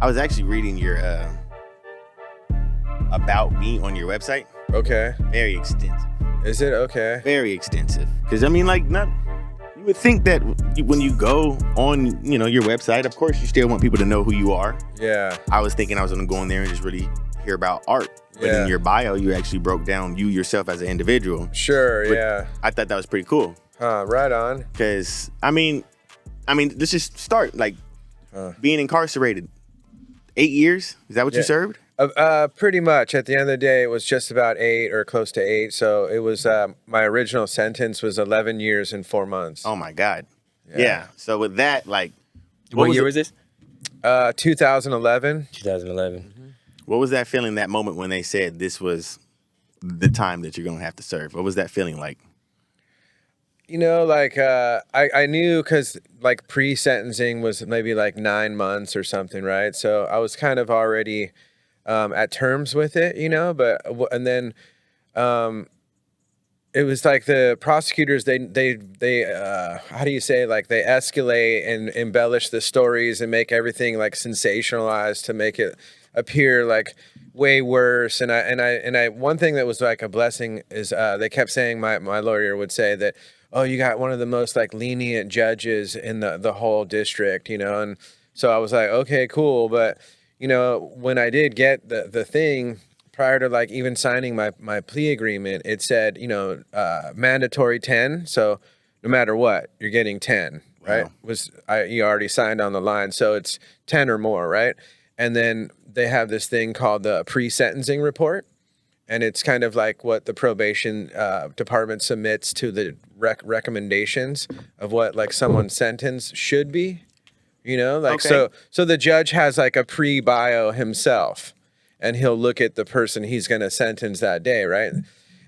I was actually reading your about me on your website. Okay. Very extensive. Is it? Okay. Very extensive. Because, I mean, like, you would think that when you go on, your website, of course, you still want people to know who you are. Yeah. I was thinking I was going to go in there and just really hear about art. But in your bio, you actually broke down you yourself as an individual. Sure, But yeah. I thought that was pretty cool. Right on. Because, I mean, let's just start. Like, being incarcerated. 8 years? Is that what you served? Pretty much. At the end of the day, it was just about 8 or close to 8. So it was, my original sentence was 11 years and 4 months. Oh, my God. Yeah. So with that, like... What year was this? 2011. 2011. Mm-hmm. What was that feeling, that moment when they said this was the time that you're going to have to serve? What was that feeling like? I knew because like pre-sentencing was maybe like 9 months or something, right? So I was kind of already at terms with it, and then it was like the prosecutors, they how do you say, like they escalate and embellish the stories and make everything like sensationalized to make it appear like way worse. And I one thing that was like a blessing is they kept saying, my lawyer would say that, oh, you got one of the most like lenient judges in the whole district, and so I was like, okay, cool. But when I did get the thing prior to like even signing my plea agreement, it said mandatory 10, so no matter what you're getting 10, right? Wow. You already signed on the line, so it's 10 or more, right? And then they have this thing called the pre-sentencing report, and it's kind of like what the probation department submits to the recommendations of what like someone's sentence should be, okay. So the judge has like a pre-bio himself, and he'll look at the person he's going to sentence that day, right?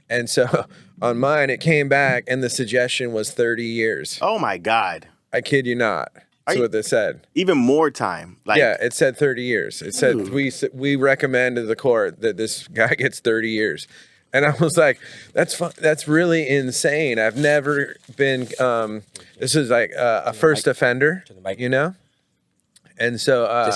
And so on mine, it came back, and the suggestion was 30 years. Oh, my God. I kid you not. That's what they said. Even more time. Yeah, it said 30 years. It said, we recommend to the court that this guy gets 30 years. And I was like, that's really insane. I've never been, this is like a first offender, And so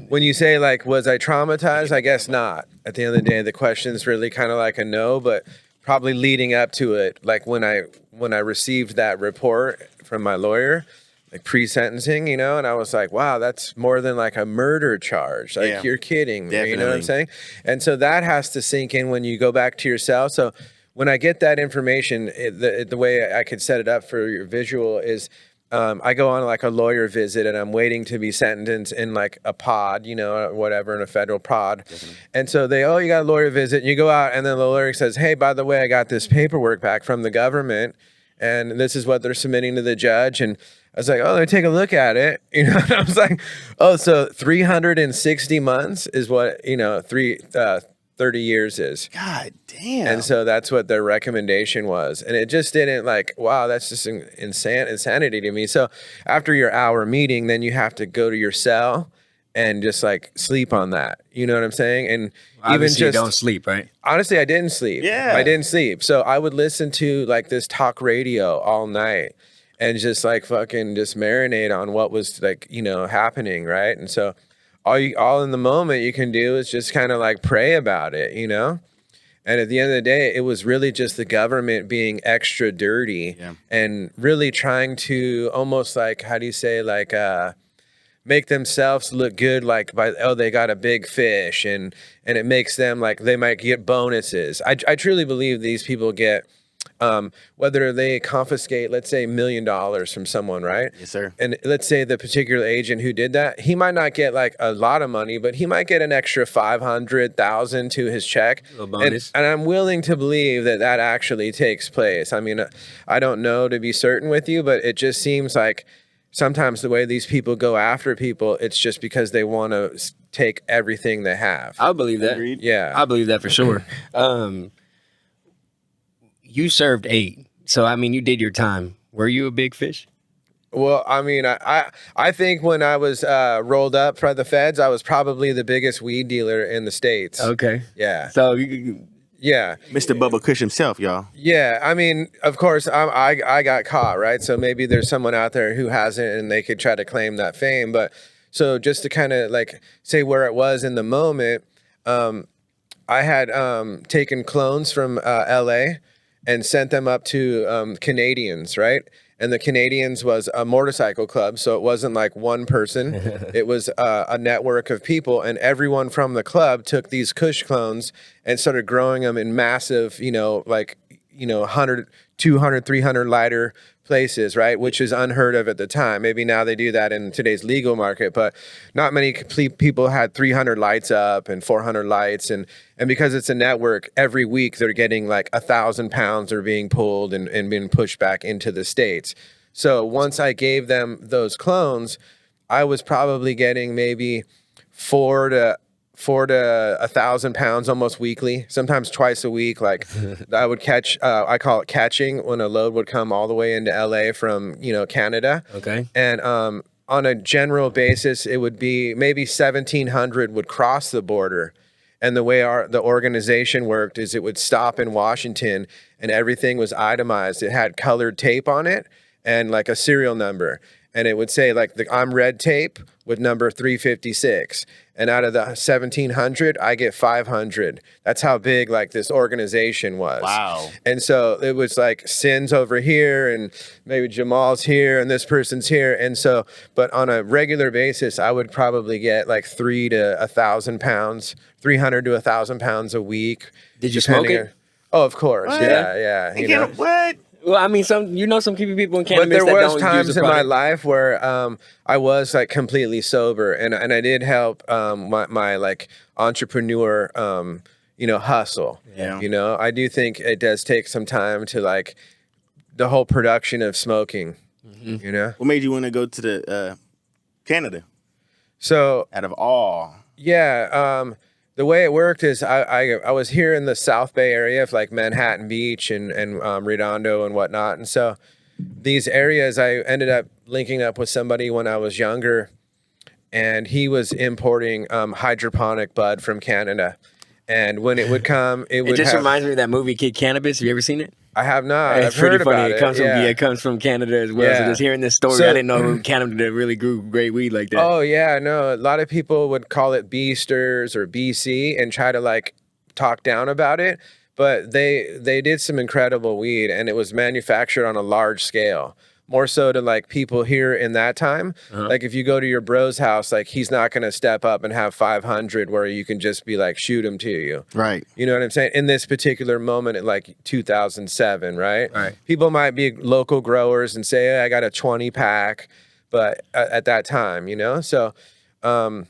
when you say like, was I traumatized? I guess not. At the end of the day, the question's really kind of like a no, but probably leading up to it, like when I received that report from my lawyer, like pre-sentencing, and I was like, wow, that's more than like a murder charge. Like, you're kidding me, Definitely. you know what I'm saying? And so that has to sink in when you go back to your cell. So when I get that information, the way I could set it up for your visual is I go on like a lawyer visit, and I'm waiting to be sentenced in like a pod, or whatever, in a federal pod. Definitely. And so you got a lawyer visit, and you go out, and then the lawyer says, hey, by the way, I got this paperwork back from the government, and this is what they're submitting to the judge. And I was like, oh, let me take a look at it. And I was like, oh, so 360 months is what, 30 years is. God damn. And so that's what their recommendation was. And it just didn't like, wow, that's just insanity to me. So after your hour meeting, then you have to go to your cell and just like sleep on that. You know what I'm saying? And obviously you don't sleep, right? Honestly, I didn't sleep. Yeah. I didn't sleep. So I would listen to like this talk radio all night and just like fucking just marinate on what was like, happening, right? And so all in the moment you can do is just kind of like pray about it, And at the end of the day, it was really just the government being extra dirty and really trying to almost like, how do you say, like make themselves look good, like they got a big fish, and it makes them like they might get bonuses. I truly believe these people get whether they confiscate, let's say $1 million from someone, right? Yes, sir. And let's say the particular agent who did that, he might not get like a lot of money, but he might get an extra 500,000 to his check. A bonus. And I'm willing to believe that actually takes place. I mean, I don't know to be certain with you, but it just seems like sometimes the way these people go after people, it's just because they want to take everything they have. I believe that. Agreed. Yeah. I believe that for sure. You served 8. So, I mean, you did your time. Were you a big fish? Well, I mean, I think when I was rolled up for the feds, I was probably the biggest weed dealer in the States. Okay. Yeah. So, yeah. Mr. Bubba Kush himself, y'all. Yeah. I mean, of course, I got caught, right? So maybe there's someone out there who hasn't, and they could try to claim that fame. But So just to kind of like say where it was in the moment, I had taken clones from LA and sent them up to Canadians, right? And the Canadians was a motorcycle club, so it wasn't like one person. It was a network of people, and everyone from the club took these Kush clones and started growing them in massive, 100, 200, 300 lighter places, right? Which is unheard of at the time. Maybe now they do that in today's legal market, but not many people had 300 lights up and 400 lights. And because it's a network, every week they're getting like 1,000 pounds are being pulled and being pushed back into the States. So once I gave them those clones, I was probably getting maybe 400 to 1,000 pounds almost weekly, sometimes twice a week. Like I would catch, I call it catching, when a load would come all the way into LA from, Canada. Okay. And on a general basis, it would be maybe 1,700 would cross the border. And the way the organization worked is it would stop in Washington and everything was itemized. It had colored tape on it and like a serial number. And it would say like I'm red tape with number 356. And out of the 1,700, I get 500. That's how big like this organization was. Wow. And so it was like Sin's over here and maybe Jamal's here and this person's here. And so, but on a regular basis, I would probably get like 300 to 1,000 pounds a week. Did you smoke it? Oh, of course. What? Yeah. What? Well, I mean, some people in But cannabis there that was don't times use the in my product. life where I was like completely sober, and I did help my like entrepreneur hustle. Yeah. I do think it does take some time to like the whole production of smoking. What made you want to go to the Canada So out of all? yeah, the way it worked is I was here in the South Bay area of like Manhattan Beach and Redondo and whatnot. And so these areas, I ended up linking up with somebody when I was younger, and he was importing hydroponic bud from Canada. And when it would come, it would It just have, reminds me of that movie Kid Cannabis. Have you ever seen it? I have not. It's I've pretty heard funny. about It comes from yeah. it comes from Canada as well. So Yeah. just hearing this story, So- I didn't know Canada really grew great weed like that. Oh yeah, no. A lot of people would call it Beasters or BC and try to like talk down about it, but they did some incredible weed, and it was manufactured on a large scale. More so to like people here in that time. Like if you go to your bro's house, like he's not going to step up and have 500 where you can just be like shoot him to you. Right. You know what I'm saying? In this particular moment, in like 2007, right? Right. People might be local growers and say, hey, I got a 20 pack, but at that time, so a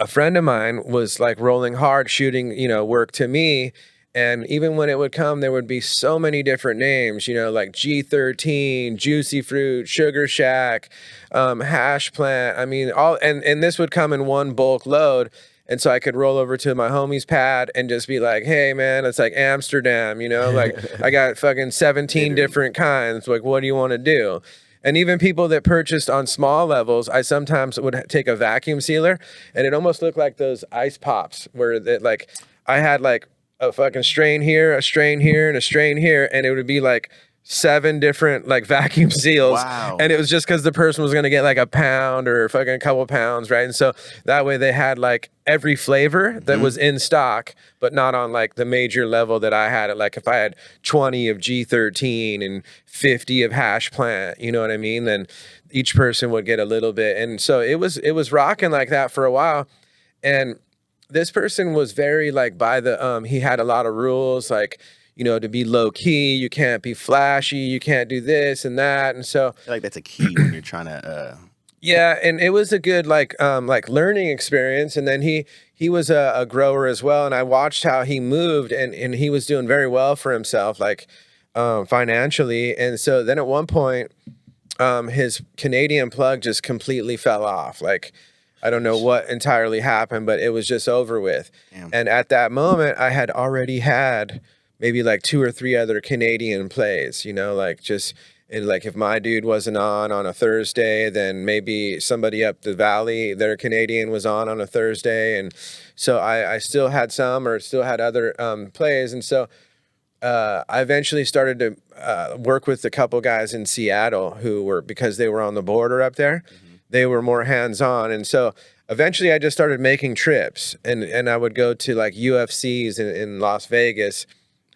friend of mine was like rolling hard, shooting, work to me. And even when it would come, there would be so many different names, like G13, Juicy Fruit, Sugar Shack, Hash Plant. I mean, all, and this would come in one bulk load. And so I could roll over to my homie's pad and just be like, hey, man, it's like Amsterdam, like I got fucking 17 different kinds. Like, what do you want to do? And even people that purchased on small levels, I sometimes would take a vacuum sealer, and it almost looked like those ice pops where that like I had like a fucking strain here, a strain here, and a strain here, and it would be like 7 different like vacuum seals. Wow. And it was just because the person was gonna get like a pound or fucking a couple pounds, right? And so that way they had like every flavor that was in stock, but not on like the major level that I had it. Like if I had 20 of G13 and 50 of Hash Plant, you know what I mean? Then each person would get a little bit. And so it was rocking like that for a while. And this person was very like by the he had a lot of rules, like to be low key, you can't be flashy, you can't do this and that. And so I feel like that's a key when you're trying to yeah, and it was a good like learning experience. And then he was a grower as well, and I watched how he moved, and he was doing very well for himself, like financially. And so then at one point his Canadian plug just completely fell off. Like I don't know what entirely happened, but it was just over with. Damn. And at that moment I had already had maybe like 2 or 3 other Canadian plays, like just like if my dude wasn't on a Thursday, then maybe somebody up the valley, their Canadian was on a Thursday. And so I still had some or still had other plays. And so I eventually started to work with a couple guys in Seattle who were, because they were on the border up there, they were more hands-on. And so eventually I just started making trips, and I would go to like UFCs in Las Vegas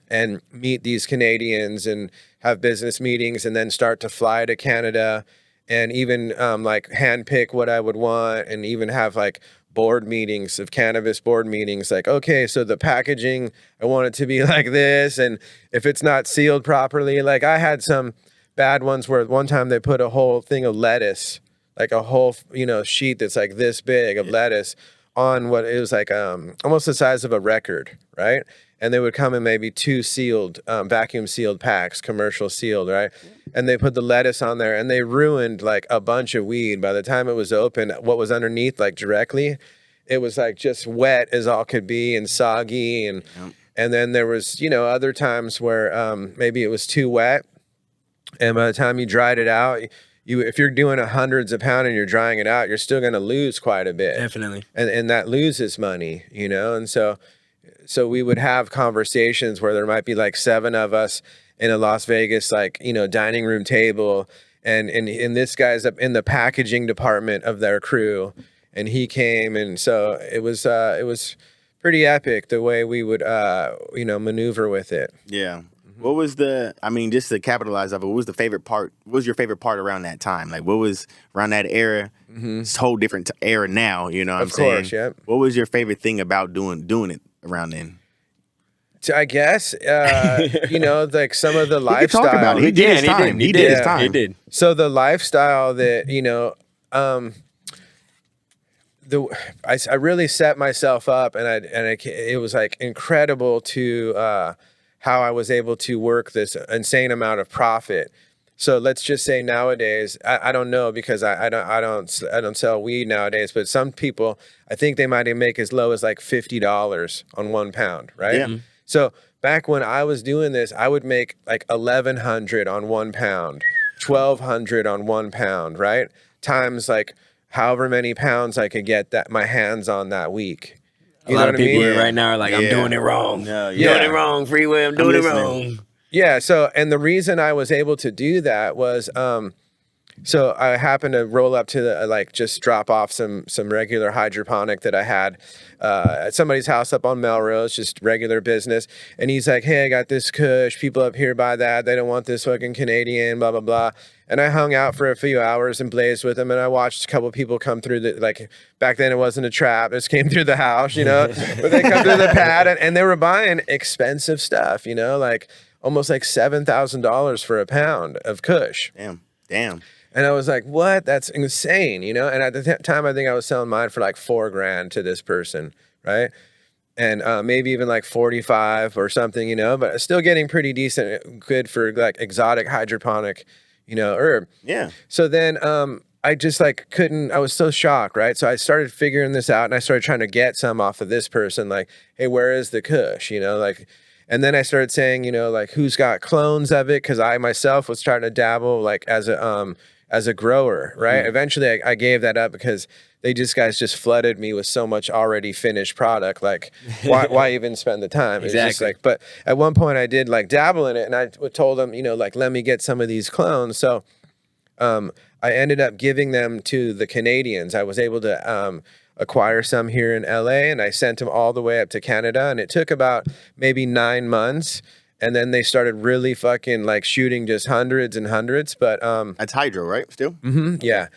and meet these Canadians and have business meetings, and then start to fly to Canada and even like handpick what I would want, and even have like board meetings of cannabis board meetings. Like, okay, so the packaging, I want it to be like this. And if it's not sealed properly, like I had some bad ones where one time they put a whole thing of lettuce, like a whole, sheet that's like this big of lettuce on what it was like almost the size of a record, right? And they would come in maybe 2 sealed, vacuum sealed packs, commercial sealed, right? And they put the lettuce on there, and they ruined like a bunch of weed. By the time it was open, what was underneath, like directly, it was like just wet as all could be and soggy. And then there was, other times where maybe it was too wet. And by the time you dried it out, if you're doing hundreds of pounds and you're drying it out, you're still going to lose quite a bit. Definitely. And that loses money, and so we would have conversations where there might be like 7 of us in a Las Vegas, like, dining room table. And this guy's up in the packaging department of their crew, and he came. And so it was pretty epic the way we would, maneuver with it. Yeah. What was just to capitalize off it, what was the favorite part? What was your favorite part around that time? Like, what was around that era? It's a whole different era now, you know what I'm saying? Of course, yeah. What was your favorite thing about doing it around then? I guess, like some of the lifestyle. He could talk about it. He did his time. He did his time. He did. So the lifestyle that, I really set myself up, and it was like incredible to how I was able to work this insane amount of profit. So let's just say nowadays, I don't know, because I don't sell weed nowadays, but some people, I think they might make as low as like $50 on 1 pound, right? Yeah. So back when I was doing this, I would make like $1,100 on 1 pound, $1,200 on 1 pound, right? Times like however many pounds I could get my hands on that week. A lot of people right now are like, I'm doing it wrong. No, doing it wrong, Freeway. I'm doing it wrong. Yeah. So, and the reason I was able to do that was, so I happened to roll up to just drop off some regular hydroponic that I had at somebody's house up on Melrose, just regular business. And he's like, hey, I got this kush. People up here buy that. They don't want this fucking Canadian, blah, blah, blah. And I hung out for a few hours and blazed with him. And I watched a couple of people come through back then it wasn't a trap. It just came through the house, but they come through the pad and they were buying expensive stuff, like almost like $7,000 for a pound of kush. Damn. And I was like, what? That's insane, And at the time, I think I was selling mine for like $4,000 to this person, right? And maybe even like 45 or something, but still getting pretty decent, good for like exotic hydroponic, herb. Yeah. So then I just couldn't, I was so shocked, right? So I started figuring this out, and I started trying to get some off of this person, like, hey, where is the kush, and then I started saying, who's got clones of it? Because I myself was trying to dabble as a grower, right? Eventually I gave that up because guys just flooded me with so much already finished product. Like, why even spend the time? Exactly. It's just but at one point I did dabble in it, and I told them, let me get some of these clones. So I ended up giving them to the Canadians. I was able to acquire some here in LA, and I sent them all the way up to Canada, and it took about maybe 9 months. And then they started really fucking shooting just hundreds and hundreds. But that's hydro, right? Still? Mm-hmm, yeah.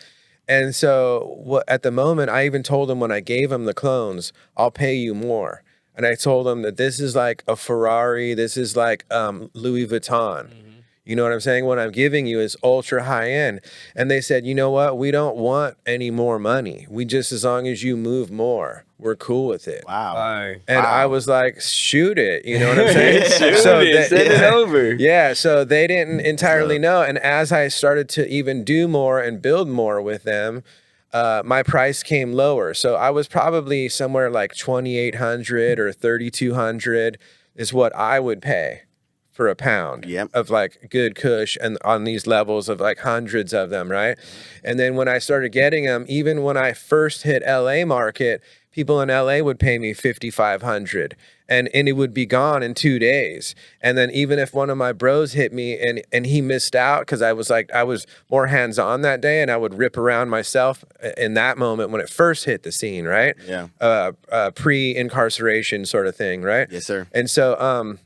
And so at the moment, I even told them when I gave them the clones, I'll pay you more. And I told them that this is like a Ferrari. This is like Louis Vuitton. Mm-hmm. You know what I'm saying? What I'm giving you is ultra high end. And they said, you know what? We don't want any more money. We just, as long as you move more, we're cool with it. Wow. And I was like, shoot it. You know what I'm saying? Send it over. Yeah. So they didn't entirely know. And as I started to even do more and build more with them, my price came lower. So I was probably somewhere like $2,800 or $3,200 is what I would pay for a pound of like good kush, and on these levels of like hundreds of them, right? And then when I started getting them, even when I first hit LA market, people in LA would pay me $5,500 and it would be gone in 2 days. And then even if one of my bros hit me and he missed out, because I was more hands-on that day, and I would rip around myself in that moment when it first hit the scene, right? Yeah. Pre-incarceration sort of thing, right? Yes, sir. And so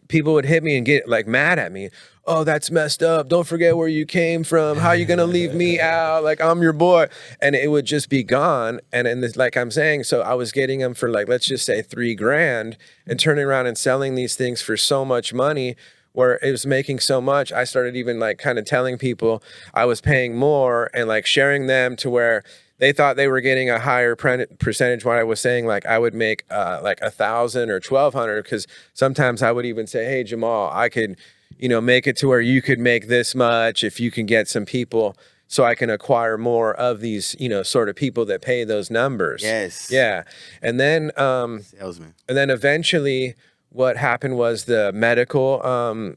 people would hit me and get like mad at me. Oh, that's messed up. Don't forget where you came from. How are you going to leave me out? Like, I'm your boy. And it would just be gone. And like I'm saying, so I was getting them for like, let's just say $3,000 and turning around and selling these things for so much money, where it was making so much. I started even like kind of telling people I was paying more and like sharing them to where they thought they were getting a higher percentage. What I was saying, like I would make like 1,000 or 1,200, because sometimes I would even say, hey, Jamal, I could, make it to where you could make this much if you can get some people, so I can acquire more of these, sort of people that pay those numbers. Yes. Yeah. And then, salesman. And then eventually what happened was the medical,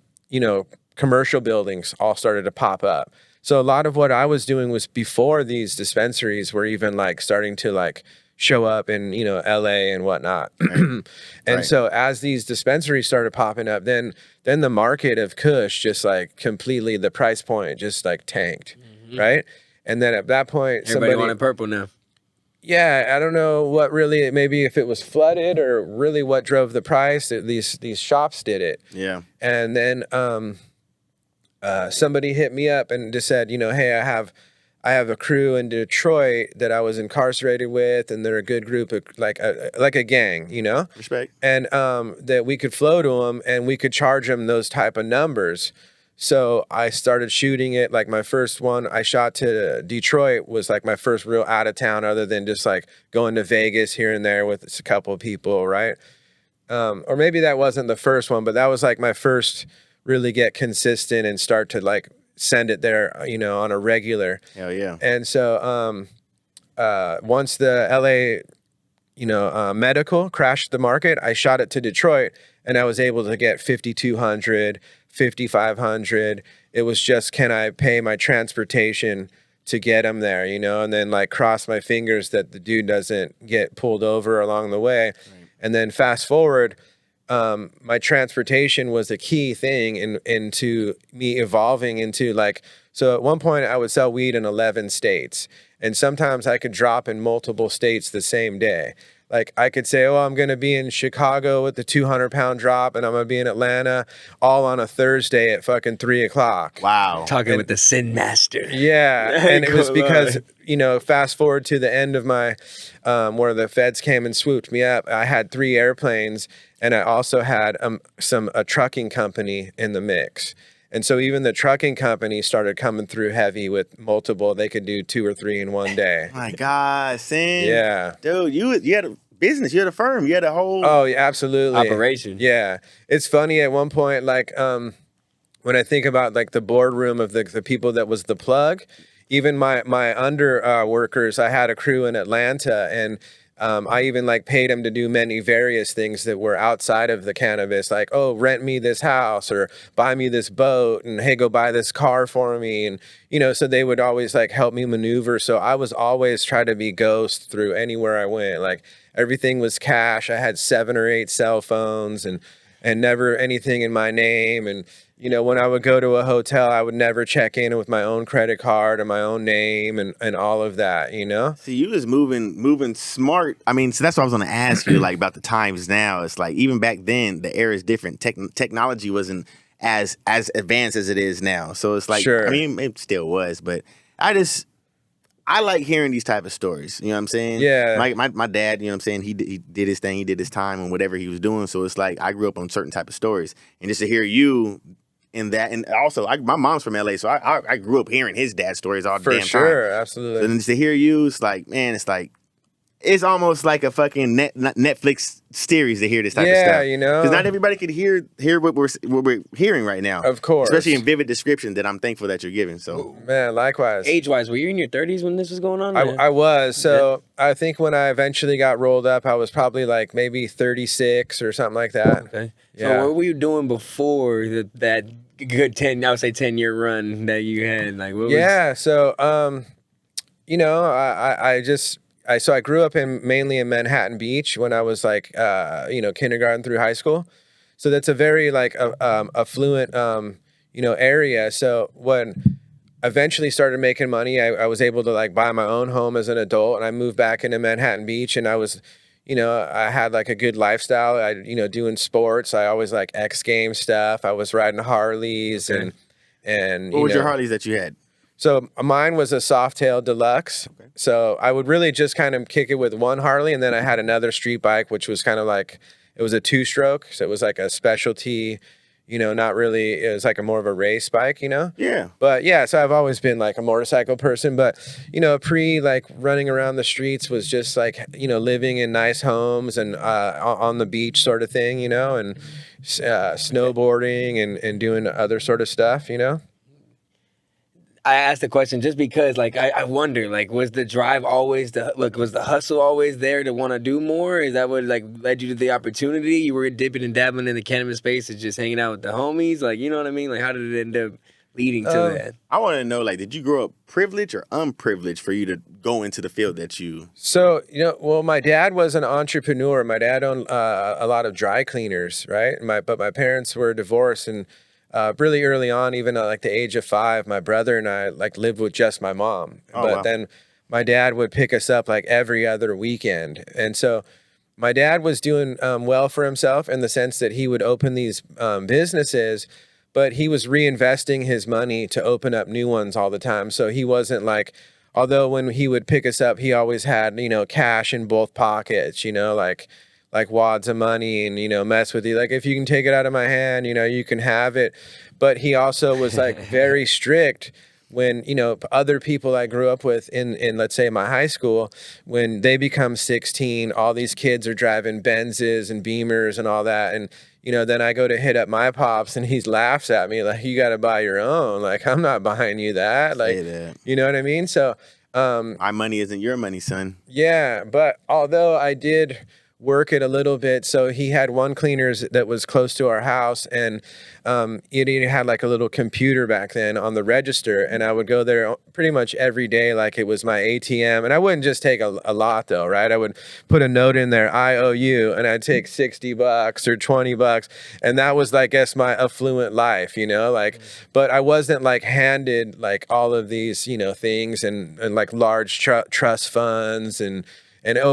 commercial buildings all started to pop up. So a lot of what I was doing was before these dispensaries were even like starting to like show up in, LA and whatnot. Right. And so as these dispensaries started popping up, then the market of Kush just like completely, the price point just like tanked. Right. And then at that point, everybody wanted purple now. Yeah, I don't know what really, maybe if it was flooded or really what drove the price. These shops did it. Yeah. And then somebody hit me up and just said, hey, I have a crew in Detroit that I was incarcerated with, and they're a good group of like a gang, Respect. And that we could flow to them and we could charge them those type of numbers. So I started shooting it. Like my first one I shot to Detroit was like my first real out of town, other than just like going to Vegas here and there with a couple of people, right? Or maybe that wasn't the first one, but that was like my first really get consistent and start to like send it there, on a regular. Hell yeah. And so once the LA, medical crashed the market, I shot it to Detroit, and I was able to get 5,200, 5,500. It was just, can I pay my transportation to get them there, and then like cross my fingers that the dude doesn't get pulled over along the way. Right. And then fast forward, my transportation was a key thing into me evolving into like, so at one point I would sell weed in 11 states, and sometimes I could drop in multiple states the same day. Like I could say, oh, I'm going to be in Chicago with the 200-pound drop, and I'm going to be in Atlanta all on a Thursday at fucking 3:00. Wow. Talking with the Sin Master. Yeah. And it was because, fast forward to the end of my, where the feds came and swooped me up, I had 3 airplanes, and I also had a trucking company in the mix. And so even the trucking company started coming through heavy with multiple. They could do 2 or 3 in one day. My God, Sin. Yeah. Dude, you had a business. You had a firm. You had a whole... Oh, yeah, absolutely. Operation. Yeah. It's funny at one point, like, when I think about, like, the boardroom of the people that was the plug, even my under workers, I had a crew in Atlanta, and I even like paid them to do many various things that were outside of the cannabis, like, oh, rent me this house or buy me this boat, and hey, go buy this car for me. And, so they would always like help me maneuver. So I was always trying to be ghost through anywhere I went. Like everything was cash. I had 7 or 8 cell phones and never anything in my name. And, when I would go to a hotel, I would never check in with my own credit card or my own name and all of that, See, you was moving smart. I mean, so that's what I was going to ask you, like, about the times now. It's like, even back then, the era is different. Technology wasn't as advanced as it is now. So it's like, sure. I mean, it still was, but I like hearing these type of stories. You know what I'm saying? Yeah. My dad, you know what I'm saying, he did his thing, he did his time and whatever he was doing. So it's like, I grew up on certain type of stories. And just to hear you in that, and also my mom's from LA, so I grew up hearing his dad's stories all the damn time. For sure, absolutely. And just to hear you, it's like, man, it's like it's almost like a fucking Netflix series to hear this type of stuff. Yeah, you know, because not everybody could hear what we're hearing right now. Of course, especially in vivid description that I'm thankful that you're giving. So, man, likewise. Age-wise, were you in your 30s when this was going on? I was. So I think when I eventually got rolled up, I was probably like maybe 36 or something like that. Okay. Yeah. So what were you doing before that good 10? I would say 10-year run that you had. Like, what was... So you know, I grew up mainly in Manhattan Beach when I was like, you know, kindergarten through high school. So that's a very like affluent, you know, area. So when I eventually started making money, I was able to like buy my own home as an adult, and I moved back into Manhattan Beach, and I was, you know, I had like a good lifestyle. You know, doing sports. I always like X Games stuff. I was riding Harleys and what was your Harleys that you had? So mine was a Softail Deluxe. Okay. So I would really just kind of kick it with one Harley, and then I had another street bike, which was kind of like, it was a 2-stroke. So it was like a specialty, you know, not really, it was like a more of a race bike, you know? Yeah. But yeah, so I've always been like a motorcycle person, but, you know, like running around the streets was just like, you know, living in nice homes and on the beach sort of thing, you know, and snowboarding and doing other sort of stuff, you know? I asked the question just because, like, I wonder, like, was the drive always was the hustle always there to want to do more? Is that what like led you to the opportunity? You were dipping and dabbling in the cannabis space and just hanging out with the homies, like, you know what I mean? Like, how did it end up leading to that? I want to know, like, did you grow up privileged or unprivileged for you to go into the field that you? So, you know, well, my dad was an entrepreneur. My dad owned a lot of dry cleaners, right? But my parents were divorced, and really early on, even at like the age of 5, my brother and I like lived with just my mom. Then my dad would pick us up like every other weekend. And so my dad was doing well for himself in the sense that he would open these businesses, but he was reinvesting his money to open up new ones all the time. So he wasn't like, although when he would pick us up, he always had, you know, cash in both pockets, you know, like wads of money, and, you know, mess with you. Like, if you can take it out of my hand, you know, you can have it. But he also was like very strict when, you know, other people I grew up with in let's say my high school, when they become 16, all these kids are driving Benzes and Beamers and all that. And, you know, then I go to hit up my pops and he laughs at me like, you got to buy your own. Like, I'm not buying you that. Like, you know what I mean? So my money isn't your money, son. Yeah. But although I did work it a little bit, so he had one cleaners that was close to our house, and it had like a little computer back then on the register, and I would go there pretty much every day like it was my ATM. And I wouldn't just take a lot though, right? I would put a note in there, I owe you, and I'd take $60 or $20, and that was, I guess, my affluent life, you know, like. But I wasn't like handed like all of these, you know, things and like large trust funds and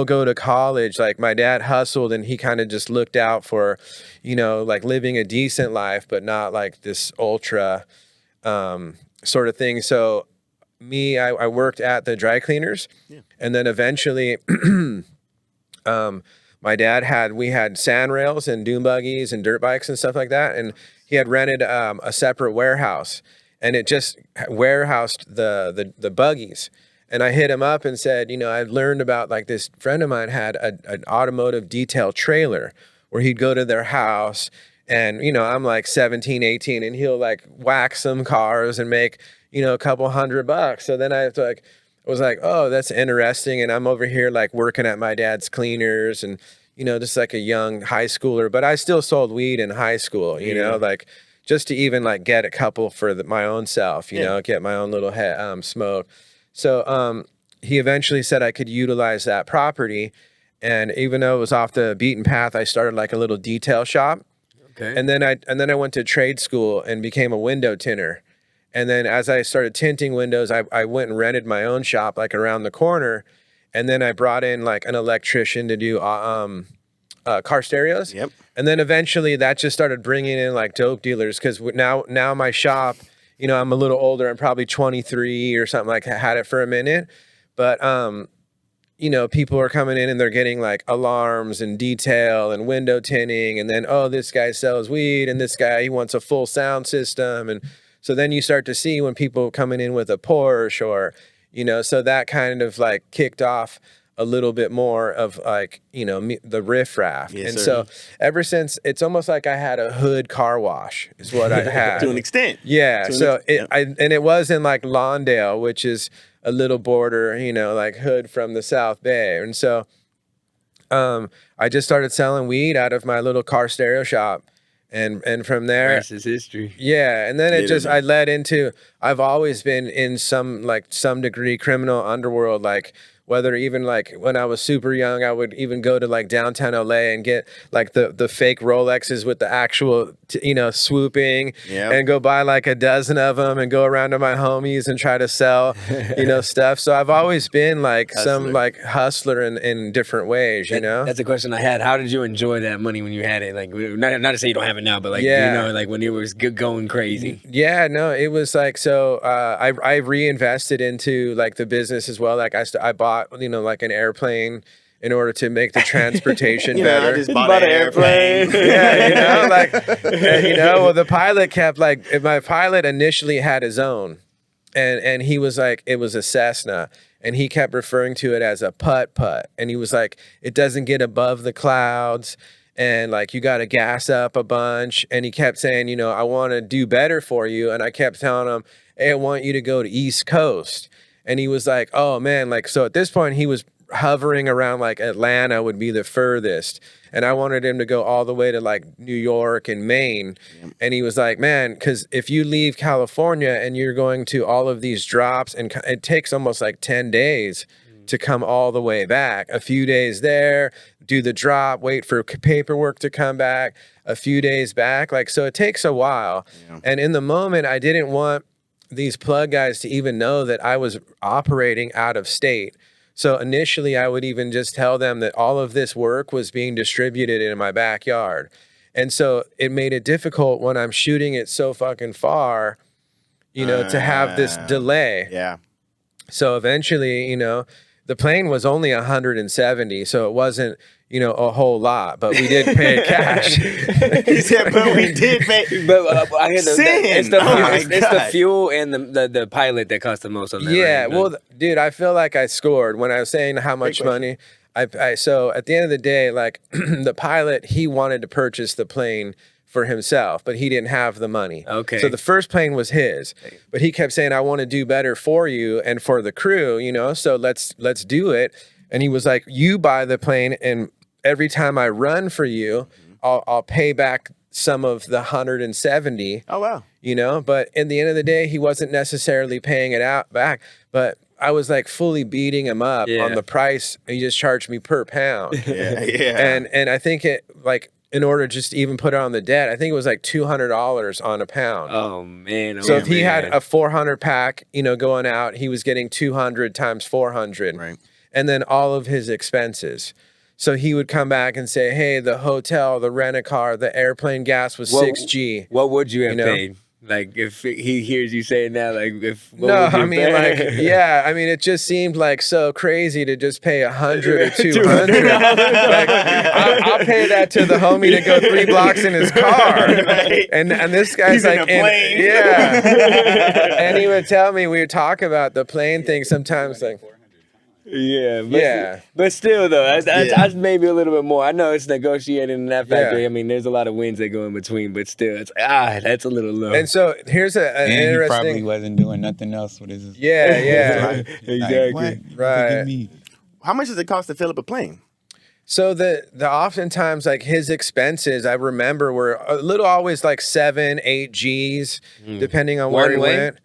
go to college. Like, my dad hustled, and he kind of just looked out for, you know, like living a decent life, but not like this ultra sort of thing. So I worked at the dry cleaners, and then eventually my dad we had sand rails and dune buggies and dirt bikes and stuff like that. And he had rented a separate warehouse, and it just warehoused the buggies. And I hit him up and said, you know, I've learned about, like, this friend of mine had an automotive detail trailer where he'd go to their house, and, you know, I'm like 17, 18, and he'll like whack some cars and make, you know, a couple $100. So then I was like, oh, that's interesting. And I'm over here like working at my dad's cleaners, and, you know, just like a young high schooler, but I still sold weed in high school, you know, like just to even like get a couple for my own self, you know, get my own little smoke. So he eventually said I could utilize that property, and even though it was off the beaten path, I started like a little detail shop. Okay. And then I went to trade school and became a window tinter. And then as I started tinting windows, I went and rented my own shop like around the corner, and then I brought in like an electrician to do car stereos. Yep. And then eventually that just started bringing in like dope dealers, because now my shop, you know, I'm a little older. I'm probably 23 or something, like, had it for a minute. But, you know, people are coming in and they're getting like alarms and detail and window tinting. And then, oh, this guy sells weed, and this guy, he wants a full sound system. And so then you start to see when people coming in with a Porsche, or, you know, so that kind of like kicked off a little bit more of like, the riffraff. Yes, and sir. so ever since, it's almost like I had a hood car wash is what I had. To an extent. Yeah. So it was in like Lawndale, which is a little border, like hood from the South Bay. And so I just started selling weed out of my little car stereo shop. And from there, rest is history. Yeah, and then I led into, I've always been in some degree criminal underworld, like whether even like when I was super young, I would even go to like downtown LA and get like the fake Rolexes with the actual, swooping, and go buy like a dozen of them and go around to my homies and try to sell, stuff. So I've always been like some like hustler in different ways, That's a question I had. How did you enjoy that money when you had it? Like, not to say you don't have it now, but like, like when it was going crazy. Yeah, no, it was like, so I reinvested into like the business as well. Like I bought, like an airplane in order to make the transportation better. I just bought an airplane. Yeah, well, the pilot kept like, my pilot initially had his own, and he was like, it was a Cessna, and he kept referring to it as a putt-putt, and he was like, it doesn't get above the clouds, and like you got to gas up a bunch, and he kept saying, I want to do better for you, and I kept telling him, hey, I want you to go to East Coast. And he was like, oh man, like, so at this point he was hovering around like Atlanta would be the furthest. And I wanted him to go all the way to like New York and Maine. And he was like, man, because if you leave California and you're going to all of these drops, and it takes almost like 10 days to come all the way back, a few days there, do the drop, wait for paperwork to come back, a few days back. Like, so it takes a while. And in the moment, I didn't want these plug guys to even know that I was operating out of state. So initially I would even just tell them that all of this work was being distributed in my backyard. And so it made it difficult when I'm shooting it so fucking far, to have this delay. Yeah. So eventually, the plane was only 170, so it wasn't, a whole lot, but we did pay it cash. He said, but we did pay. But I hear it's the fuel and the pilot that cost the most on that. Yeah, right? well, dude, I feel like I scored when I was saying how much money. So at the end of the day, like the pilot, he wanted to purchase the plane for himself, but he didn't have the money. Okay. So the first plane was his, but he kept saying, I want to do better for you and for the crew, so let's do it. And he was like, you buy the plane, and every time I run for you, I'll pay back some of the 170. Oh, wow. But in the end of the day, he wasn't necessarily paying it out back, but I was like fully beating him up on the price. He just charged me per pound. Yeah. And I think it, like, in order just to even put it on the debt, I think it was like $200 on a pound. Oh man! So if he had a 400 pack, going out, he was getting 200 times 400, right? And then all of his expenses. So he would come back and say, "Hey, the hotel, the rent-a-car, the airplane gas was $6,000." What would you have paid? Like if he hears you say it now, like if it just seemed like so crazy to just pay 100 or 200. Like, I'll pay that to the homie to go 3 blocks in his car, right. and this guy's he's like, in a plane. And he would tell me, we would talk about the plane thing sometimes, like. But still though, that's maybe a little bit more. I know it's negotiated in that factory. Yeah. I mean, there's a lot of wins that go in between, but still, it's that's a little low. And so here's an interesting. He probably wasn't doing nothing else with his. Exactly. Like, Right. How much does it cost to fill up a plane? So the oftentimes like his expenses, I remember, were a little always like 7-8 G's, depending on where he went.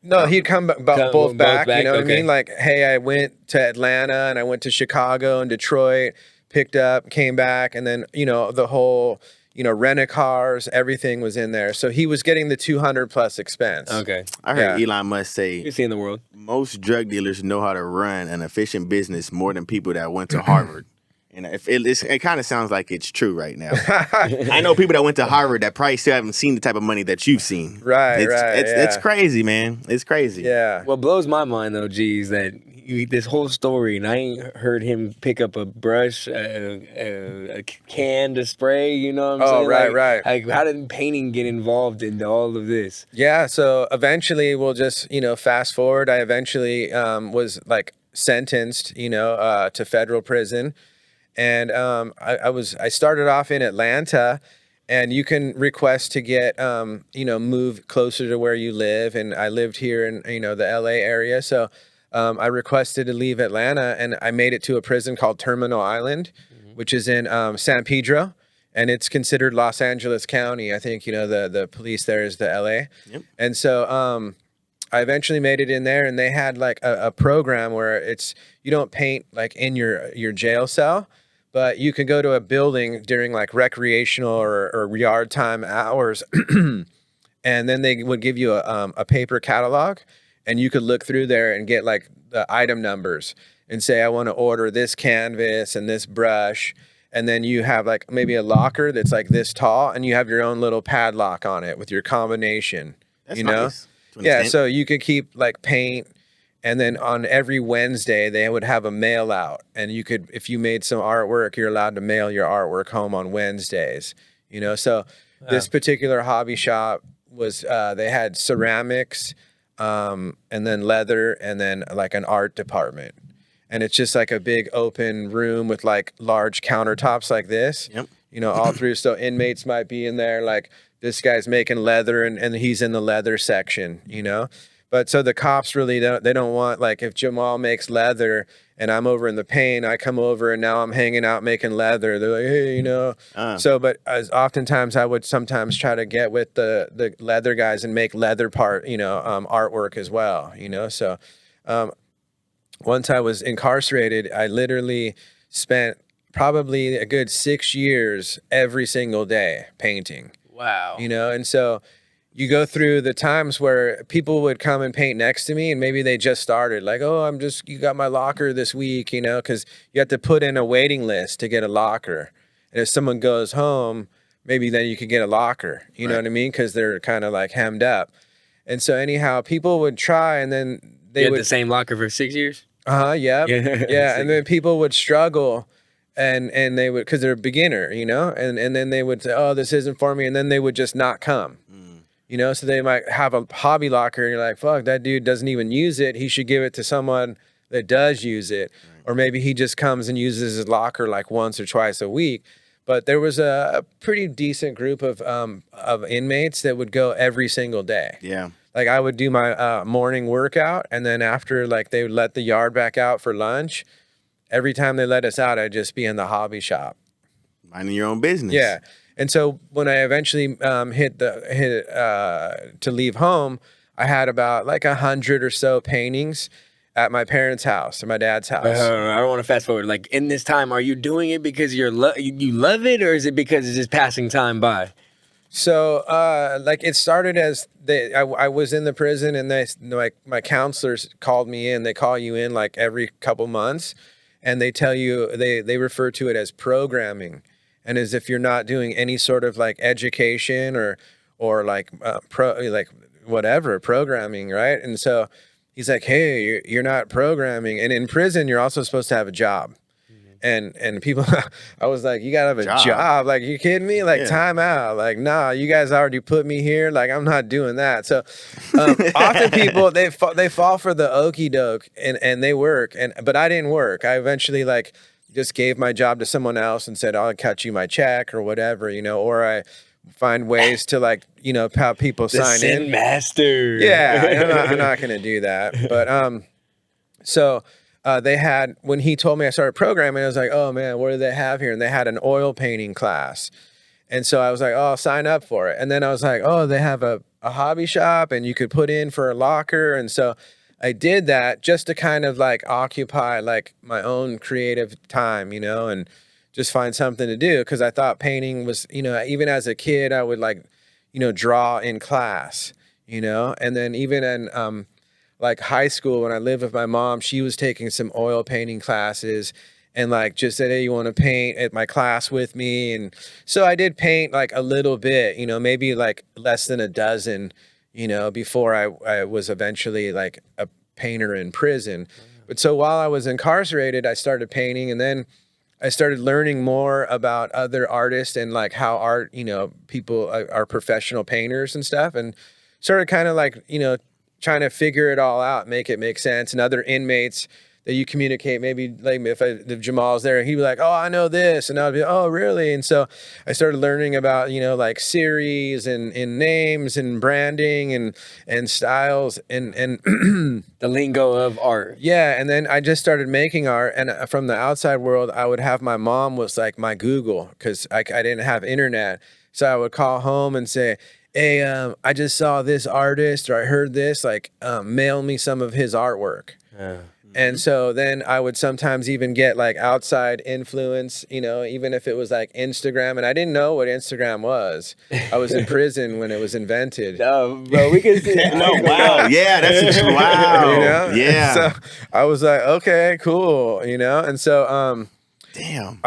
No, he'd come both back. You know what I mean? Like, hey, I went to Atlanta and I went to Chicago and Detroit, picked up, came back, and then the whole rent-a-cars, everything was in there. So he was getting the 200 plus expense. Okay, I heard Elon Musk say, "You're seeing the world. Most drug dealers know how to run an efficient business more than people that went to Harvard." And it kind of sounds like it's true right now. I know people that went to Harvard that probably still haven't seen the type of money that you've seen. Right, It's crazy, man. It's crazy. Yeah. What blows my mind though, G's, that this whole story, and I ain't heard him pick up a brush, a can to spray. You know what I'm saying? Right. Like, how did painting get involved in all of this? Yeah. So eventually, we'll just fast forward. I eventually was like sentenced, to federal prison. And I started off in Atlanta, and you can request to get, move closer to where you live. And I lived here in, the LA area. So I requested to leave Atlanta, and I made it to a prison called Terminal Island, which is in San Pedro. And it's considered Los Angeles County. I think, the police there is the LA. Yep. And so I eventually made it in there, and they had like a program where you don't paint like in your jail cell, but you can go to a building during like recreational or yard time hours. And then they would give you a paper catalog, and you could look through there and get like the item numbers and say, I want to order this canvas and this brush. And then you have like maybe a locker that's like this tall, and you have your own little padlock on it with your combination. That's nice. Yeah, so you could keep like paint, and then on every Wednesday they would have a mail out, and you could, if you made some artwork, you're allowed to mail your artwork home on Wednesdays. So this particular hobby shop was they had ceramics, and then leather, and then like an art department. And it's just like a big open room with like large countertops like this. Yep. All through. So inmates might be in there, like this guy's making leather, and he's in the leather section, But so the cops really don't want, like, if Jamal makes leather and I'm over in the paint, I come over and now I'm hanging out making leather. They're like, hey, So, but as oftentimes I would sometimes try to get with the leather guys and make leather artwork as well, So once I was incarcerated, I literally spent probably a good 6 years every single day painting. Wow. And so you go through the times where people would come and paint next to me, and maybe they just started, like, oh, you got my locker this week, because you have to put in a waiting list to get a locker. And if someone goes home, maybe then you could get a locker, you know what I mean? Because they're kind of like hemmed up. And so anyhow, people would try, and then they would the same locker for 6 years. Yeah. And then people would struggle, and they would, because they're a beginner, and then they would say, oh, this isn't for me, and then they would just not come. So they might have a hobby locker, and you're like, fuck, that dude doesn't even use it. He should give it to someone that does use it. Or maybe he just comes and uses his locker like once or twice a week. But there was a pretty decent group of inmates that would go every single day. Yeah. Like I would do my morning workout, and then after, like, they would let the yard back out for lunch. Every time they let us out, I'd just be in the hobby shop. Minding your own business. Yeah. And so when I eventually hit to leave home, I had about like 100 or so paintings at my parents' house or my dad's house. I don't want to fast forward. Like, in this time, are you doing it because you love it, or is it because it's just passing time by? So, like, it started as I was in the prison, and my counselors called me in. They call you in like every couple months, and they tell you, they refer to it as programming, and as if you're not doing any sort of like education or like programming, right? And so he's like, hey, you're not programming, and in prison you're also supposed to have a job. And people, I was like, you gotta have a job. Like, you kidding me? Like, time out. Like, nah, you guys already put me here. Like, I'm not doing that. So often people, they fall for the okie doke, and they work. But I didn't work. I eventually like just gave my job to someone else and said, I'll cut you my check or whatever, or I find ways to, like, how people sign in. Sin master. Yeah, I'm not gonna do that. But so. They had, when he told me I started programming, I was like, oh man, what do they have here? And they had an oil painting class. And so I was like, oh, I'll sign up for it. And then I was like, oh, they have a hobby shop, and you could put in for a locker. And so I did that just to kind of like occupy like my own creative time, and just find something to do. Cause I thought painting was, even as a kid, I would like, draw in class, and then even in, like high school, when I lived with my mom, she was taking some oil painting classes, and like just said, hey, you want to paint at my class with me? And so I did paint like a little bit, maybe like less than a dozen, before I was eventually like a painter in prison. But so while I was incarcerated, I started painting, and then I started learning more about other artists and like how art, people are professional painters and stuff, and started kind of like, trying to figure it all out, make it make sense. And other inmates that you communicate. Maybe like if Jamal's there, he'd be like, oh, I know this. And I'd be, oh, really? And so I started learning about, like series and names and branding and styles and the lingo of art. Yeah. And then I just started making art. And from the outside world, I would have my mom was like my Google, because I didn't have internet. So I would call home and say, hey, I just saw this artist, or I heard this, like, mail me some of his artwork. And so then I would sometimes even get like outside influence, even if it was like Instagram. And I didn't know what Instagram was. I was in prison when it was invented. Oh, bro, we can see. Oh, wow. Yeah, that's wow. Yeah. So I was like, okay, cool. And so damn.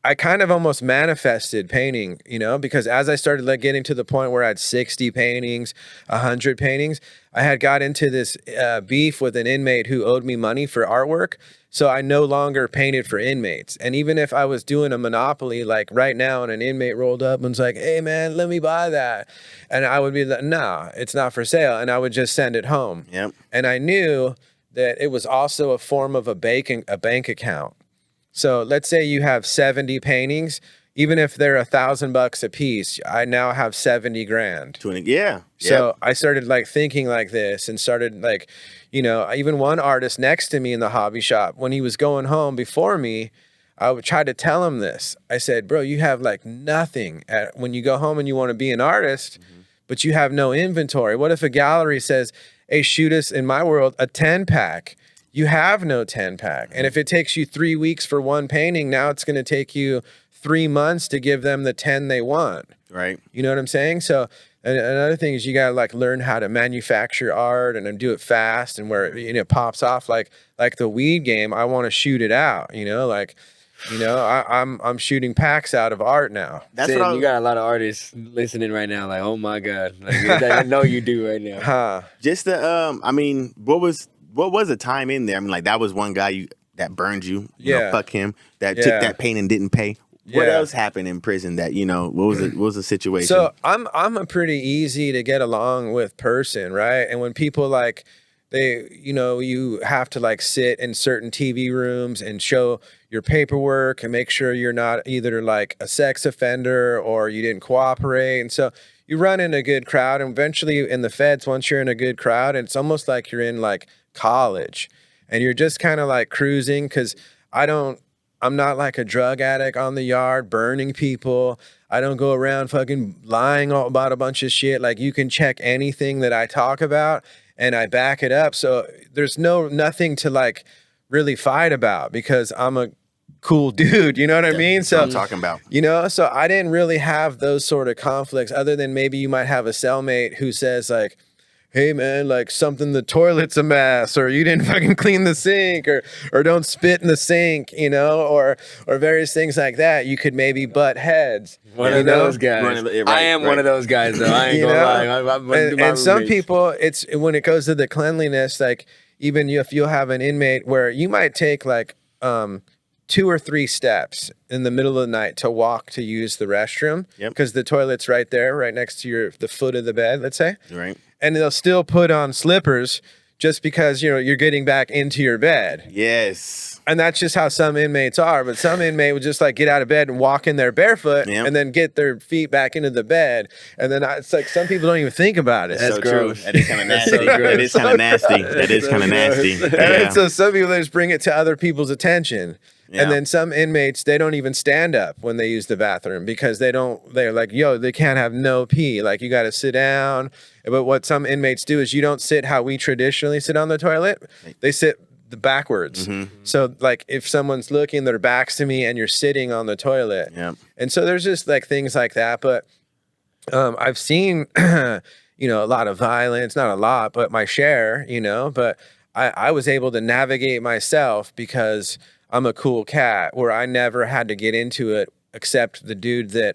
I kind of almost manifested painting, because as I started like getting to the point where I had 60 paintings, 100 paintings, I had got into this beef with an inmate who owed me money for artwork. So I no longer painted for inmates. And even if I was doing a Monopoly, like right now, and an inmate rolled up and was like, hey man, let me buy that. And I would be like, nah, it's not for sale. And I would just send it home. Yep. And I knew that it was also a form of a bank account. So let's say you have 70 paintings, even if they're $1,000 a piece, I now have 70 grand. Yeah. So I started like thinking like this, and started like, even one artist next to me in the hobby shop, when he was going home before me, I would try to tell him this. I said, bro, you have like nothing when you go home and you want to be an artist, but you have no inventory. What if a gallery says, hey, shoot us, in my world, a 10-pack? You have no 10-pack. And if it takes you 3 weeks for one painting, now it's going to take you 3 months to give them the 10 they want. Right. You know what I'm saying? So another thing is you got to like learn how to manufacture art and then do it fast, and where it pops off like the weed game. I want to shoot it out, I'm shooting packs out of art now. That's what you got a lot of artists listening right now. Like, oh my God, like, I know you do right now. Just the what was the time in there? I mean, like that was one guy that burned you. Fuck him. That took that pain and didn't pay. What else happened in prison that what was the situation? So I'm a pretty easy to get along with person, right? And when people like you have to like sit in certain TV rooms and show your paperwork and make sure you're not either like a sex offender or you didn't cooperate, and so you run in a good crowd, and eventually in the feds, once you're in a good crowd, it's almost like you're in like college, and you're just kind of like cruising, because I'm not like a drug addict on the yard burning people. I don't go around fucking lying about a bunch of shit. Like, you can check anything that I talk about and I back it up. So there's nothing to like really fight about, because I'm a cool dude, you know what I mean? So what I'm talking about. So I didn't really have those sort of conflicts, other than maybe you might have a cellmate who says like, hey man, like the toilet's a mess, or you didn't fucking clean the sink, or don't spit in the sink, or various things like that. You could maybe butt heads. One of those guys. I am one of those guys, though. I ain't gonna lie. And some people, it's when it goes to the cleanliness, like even if you'll have an inmate where you might take like 2 or 3 steps in the middle of the night to walk to use the restroom, because the toilet's right there, right next to the foot of the bed, let's say. Right. And they'll still put on slippers just because, you're getting back into your bed. Yes. And that's just how some inmates are. But some inmate would just like get out of bed and walk in there barefoot and then get their feet back into the bed. And then it's like some people don't even think about it. That's so gross. True. That is kind of nasty. That is kind of nasty. That is kind of nasty. And so some people, they just bring it to other people's attention. Yeah. And then some inmates, they don't even stand up when they use the bathroom, because they're like, they can't have no pee. Like, you got to sit down. But what some inmates do is you don't sit how we traditionally sit on the toilet. They sit backwards. Mm-hmm. So like if someone's looking, their back's to me and you're sitting on the toilet. Yeah. And so there's just like things like that. But I've seen, a lot of violence, not a lot, but my share, but I was able to navigate myself because I'm a cool cat, where I never had to get into it except the dude that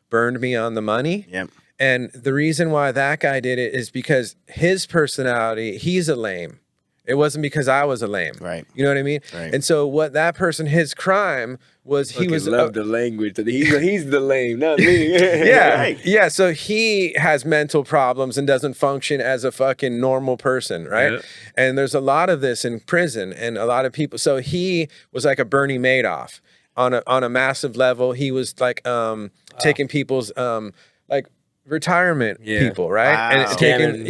burned me on the money. Yep. And the reason why that guy did it is because his personality, he's a lame. It wasn't because I was a lame. Right. You know what I mean? Right. And so what that person, his crime was he was love the language. He's the lame, not me. yeah. Right. Yeah. So he has mental problems and doesn't function as a fucking normal person. Right. Yeah. And there's a lot of this in prison and a lot of people. So he was like a Bernie Madoff on a massive level. He was like taking people's like retirement people, right? Wow. And taking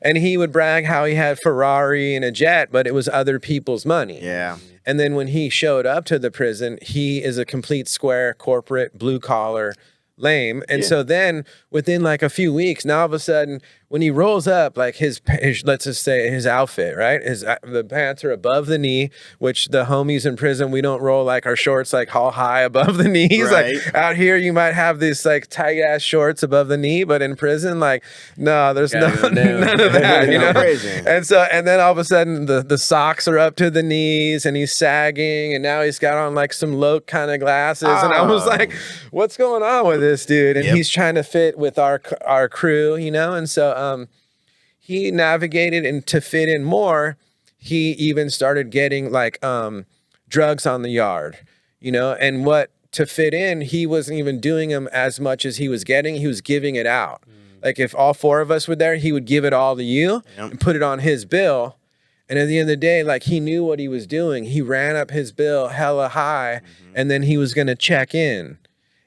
and he would brag how he had Ferrari and a jet, but it was other people's money. Yeah. And then when he showed up to the prison, he is a complete square corporate blue collar lame. And so then within like a few weeks, now all of a sudden when he rolls up, like his let's just say his outfit, right? The pants are above the knee, which the homies in prison, we don't roll like our shorts like all high above the knees. Right. Like out here, you might have these like tight ass shorts above the knee, but in prison, like, no, there's none of that, you know? And then all of a sudden the socks are up to the knees and he's sagging and now he's got on like some low kind of glasses. And I was like, what's going on with this dude? And he's trying to fit with our crew, you know? And so he navigated, and to fit in more, he even started getting like drugs on the yard, you know, and what to fit in, he wasn't even doing them as much as he was getting. He was giving it out. Like if all four of us were there, he would give it all to you and put it on his bill. And at the end of the day, like he knew what he was doing. He ran up his bill hella high and then he was going to check in.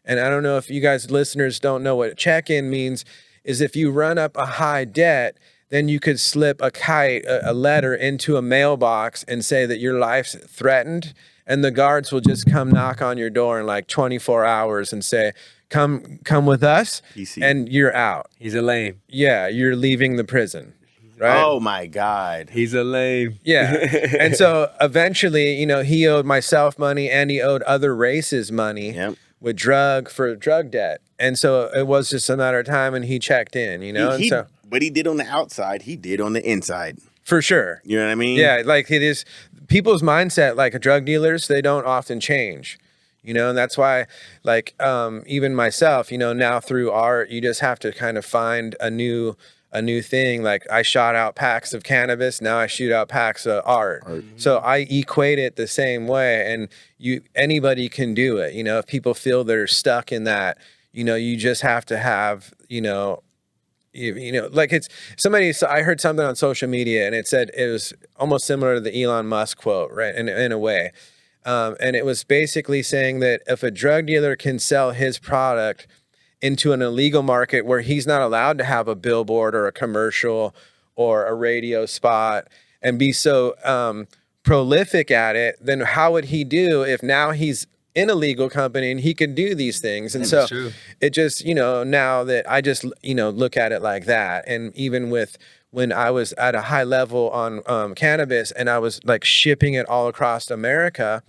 And I don't know if you guys listeners don't know what check in means, is if you run up a high debt, then you could slip a letter into a mailbox and say that your life's threatened. And the guards will just come knock on your door in like 24 hours and say, come with us, PC. And you're out. He's a lame. Yeah, you're leaving the prison. Right? Oh my God. He's a lame. Yeah. And so eventually, you know, he owed myself money and he owed other races money with drug debt. And so it was just a matter of time and he checked in, you know? What he did on the outside, he did on the inside. For sure. You know what I mean? Yeah, like it is people's mindset, like drug dealers, they don't often change. You know, and that's why, like, even myself, you know, now through art, you just have to kind of find a new thing. Like I shot out packs of cannabis, now I shoot out packs of art. So I equate it the same way, and anybody can do it. You know, if people feel they're stuck in that, you know, you just have to have, you know, like it's somebody. So I heard something on social media, and it said it was almost similar to the Elon Musk quote, right? In a way. And it was basically saying that if a drug dealer can sell his product into an illegal market where he's not allowed to have a billboard or a commercial or a radio spot and be so prolific at it, then how would he do if now he's in a legal company and he can do these things? And so it just, you know, now that I just, you know, look at it like that. And even with when I was at a high level on cannabis and I was like shipping it all across America,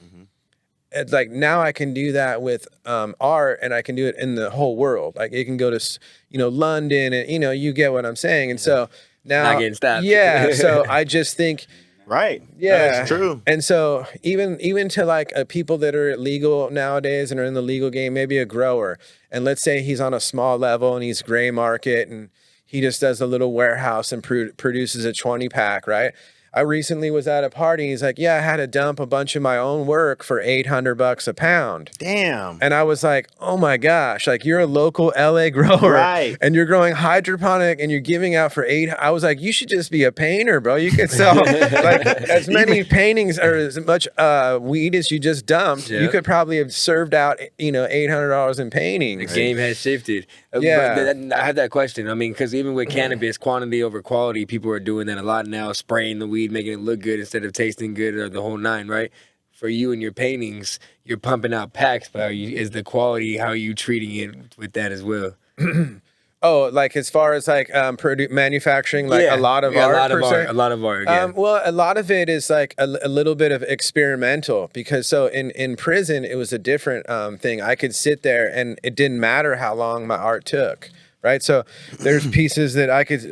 it's like now I can do that with art, and I can do it in the whole world. Like it can go to, you know, London, and you know, you get what I'm saying. And so now, not getting stopped. Yeah. So I just think, right. Yeah, that's true. And so even to like people that are legal nowadays and are in the legal game, maybe a grower, and let's say he's on a small level and he's gray market and he just does a little warehouse and produces a 20 pack, right? I recently was at a party and he's like, yeah, I had to dump a bunch of my own work for $800 a pound. Damn. And I was like, oh my gosh, like you're a local LA grower, right? And you're growing hydroponic and you're giving out for I was like, you should just be a painter, bro. You could sell like as many paintings or as much weed as you just dumped. Yep. You could probably have served out, you know, $800 in paintings. The game has shifted. Yeah. But I have that question. I mean, because even with cannabis, quantity over quality, people are doing that a lot now, spraying the weed, making it look good instead of tasting good, or the whole nine, right? For you and your paintings, you're pumping out packs, but is the quality, how are you treating it with that as well? Oh, like as far as like manufacturing, like a lot of art, a lot of art. Yeah. Well, a lot of it is like a little bit of experimental, because so in prison it was a different thing. I could sit there and it didn't matter how long my art took. Right. So there's pieces that I could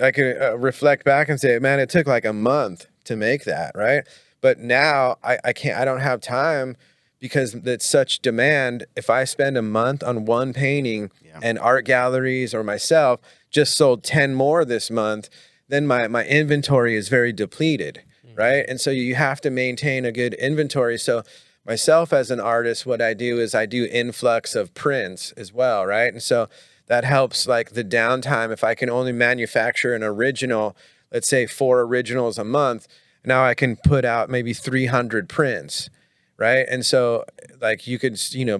reflect back and say, man, it took like a month to make that. Right. But now I don't have time, because it's such demand. If I spend a month on one painting and art galleries or myself just sold 10 more this month, then my inventory is very depleted. right? And so you have to maintain a good inventory. So myself as an artist, what I do is I do influx of prints as well, right? And so that helps like the downtime. If I can only manufacture an original, let's say 4 originals a month, now I can put out maybe 300 prints, right? And so like you could,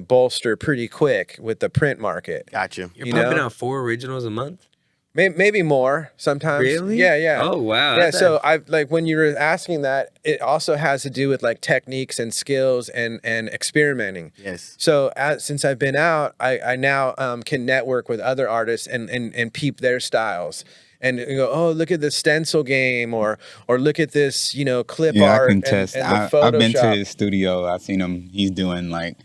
bolster pretty quick with the print market. Gotcha. You're pumping out 4 originals a month? Maybe more sometimes. Really? Yeah. Oh, wow. Yeah, so I like when you were asking that, it also has to do with like techniques and skills and experimenting. Yes. So since I've been out, I now can network with other artists and peep their styles. And you go, oh, look at the stencil game, or look at this, clip art. I can test. And I've been to his studio. I've seen him. He's doing like,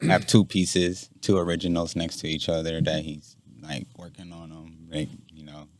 have 2 pieces, 2 originals next to each other that he's like working on them, right?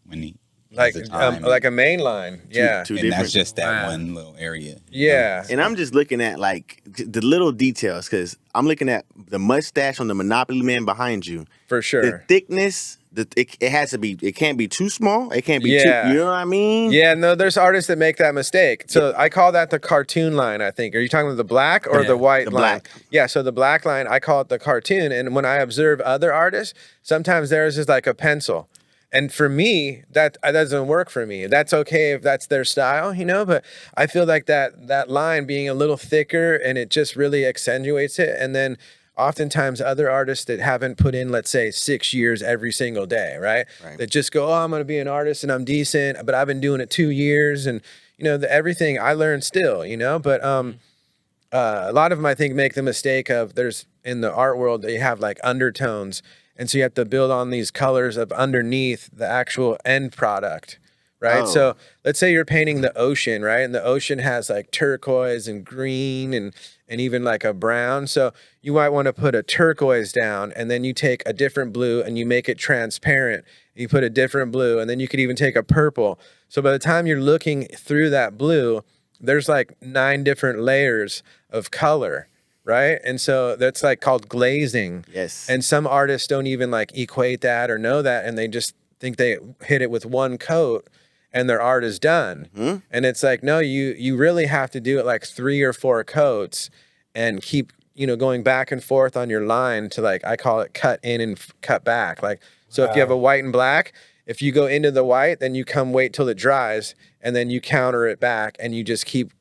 When he like a main line, yeah. Two and different. that's just that one little area. Yeah. And I'm just looking at like the little details because I'm looking at the mustache on the Monopoly man behind you. For sure. The thickness. It has to be. It can't be too small. It can't be too. You know what I mean? Yeah. No, there's artists that make that mistake. So I call that the cartoon line. I think. Are you talking about the black or the white line? Black. Yeah. So the black line, I call it the cartoon. And when I observe other artists, sometimes theirs is like a pencil. And for me, that doesn't work for me. That's okay if that's their style, but I feel like that line being a little thicker and it just really accentuates it. And then oftentimes other artists that haven't put in, let's say 6 years every single day, right? That just go, oh, I'm going to be an artist and I'm decent, but I've been doing it 2 years. And, everything I learned still, but a lot of them, I think, make the mistake of there's in the art world, they have like undertones. And so you have to build on these colors of underneath the actual end product, right? Oh. So let's say you're painting the ocean, right? And the ocean has like turquoise and green and even like a brown. So you might want to put a turquoise down and then you take a different blue and you make it transparent. You put a different blue and then you could even take a purple. So by the time you're looking through that blue, there's like 9 different layers of color. Right. And so that's like called glazing. Yes. And some artists don't even like equate that or know that. And they just think they hit it with one coat and their art is done. Mm-hmm. And it's like, no, you really have to do it like 3 or 4 coats and keep, going back and forth on your line to like, I call it cut in and cut back. Like, so if you have a white and black, if you go into the white, then you wait till it dries and then you counter it back and you just keep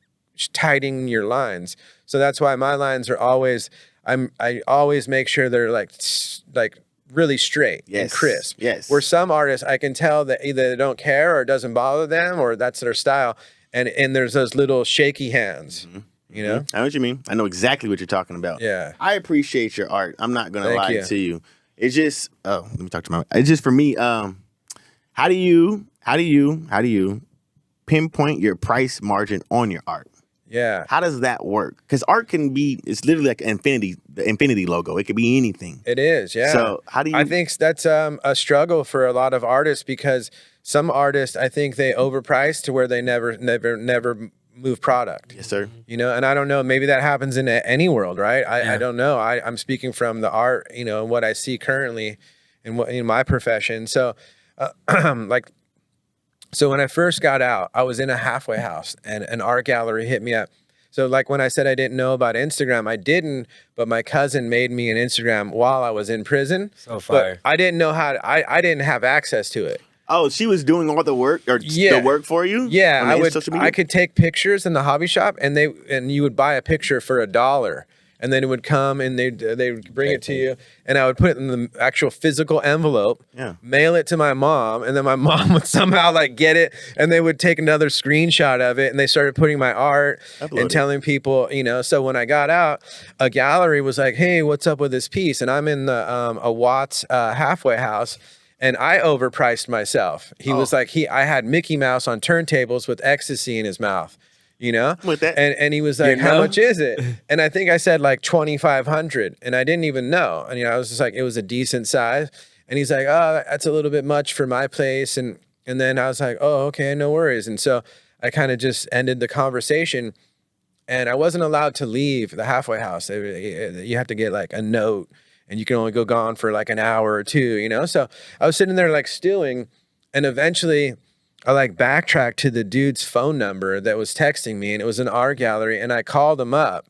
tightening your lines. So that's why my lines are always, I always make sure they're like really straight and crisp. Yes. Where some artists, I can tell that either they don't care or it doesn't bother them or that's their style. And there's those little shaky hands, I know what you mean. I know exactly what you're talking about. Yeah. I appreciate your art. I'm not going to lie you. to you. It's just, let me talk to it's just for me, how do you pinpoint your price margin on your art? Yeah. How does that work? Because art it's literally like the infinity logo. It could be anything. It is, yeah. So how do you? I think that's a struggle for a lot of artists because some artists, I think they overprice to where they never move product. Yes, sir. And I don't know, maybe that happens in any world, right? I don't know. I'm speaking from the art, and what I see currently in my profession. So, So when I first got out, I was in a halfway house and an art gallery hit me up. So like when I said I didn't know about Instagram, I didn't, but my cousin made me an Instagram while I was in prison. So fire. But I didn't know I didn't have access to it. Oh, she was doing all the work the work for you? Yeah, I could take pictures in the hobby shop and you would buy a picture for $1. And then it would come and they'd bring it to you. And I would put it in the actual physical envelope, mail it to my mom. And then my mom would somehow like get it. And they would take another screenshot of it. And they started putting my art and telling people, So when I got out, a gallery was like, hey, what's up with this piece? And I'm in the a Watts halfway house. And I overpriced myself. He was like, I had Mickey Mouse on turntables with ecstasy in his mouth. With that. And he was like, how much is it? And I think I said like 2,500 and I didn't even know. And, I was just like, it was a decent size. And he's like, oh, that's a little bit much for my place. And then I was like, oh, okay, no worries. And so I kind of just ended the conversation and I wasn't allowed to leave the halfway house. You have to get like a note and you can only go gone for like an hour or two, So I was sitting there like stewing and eventually I like backtracked to the dude's phone number that was texting me, and it was an art gallery, and I called him up.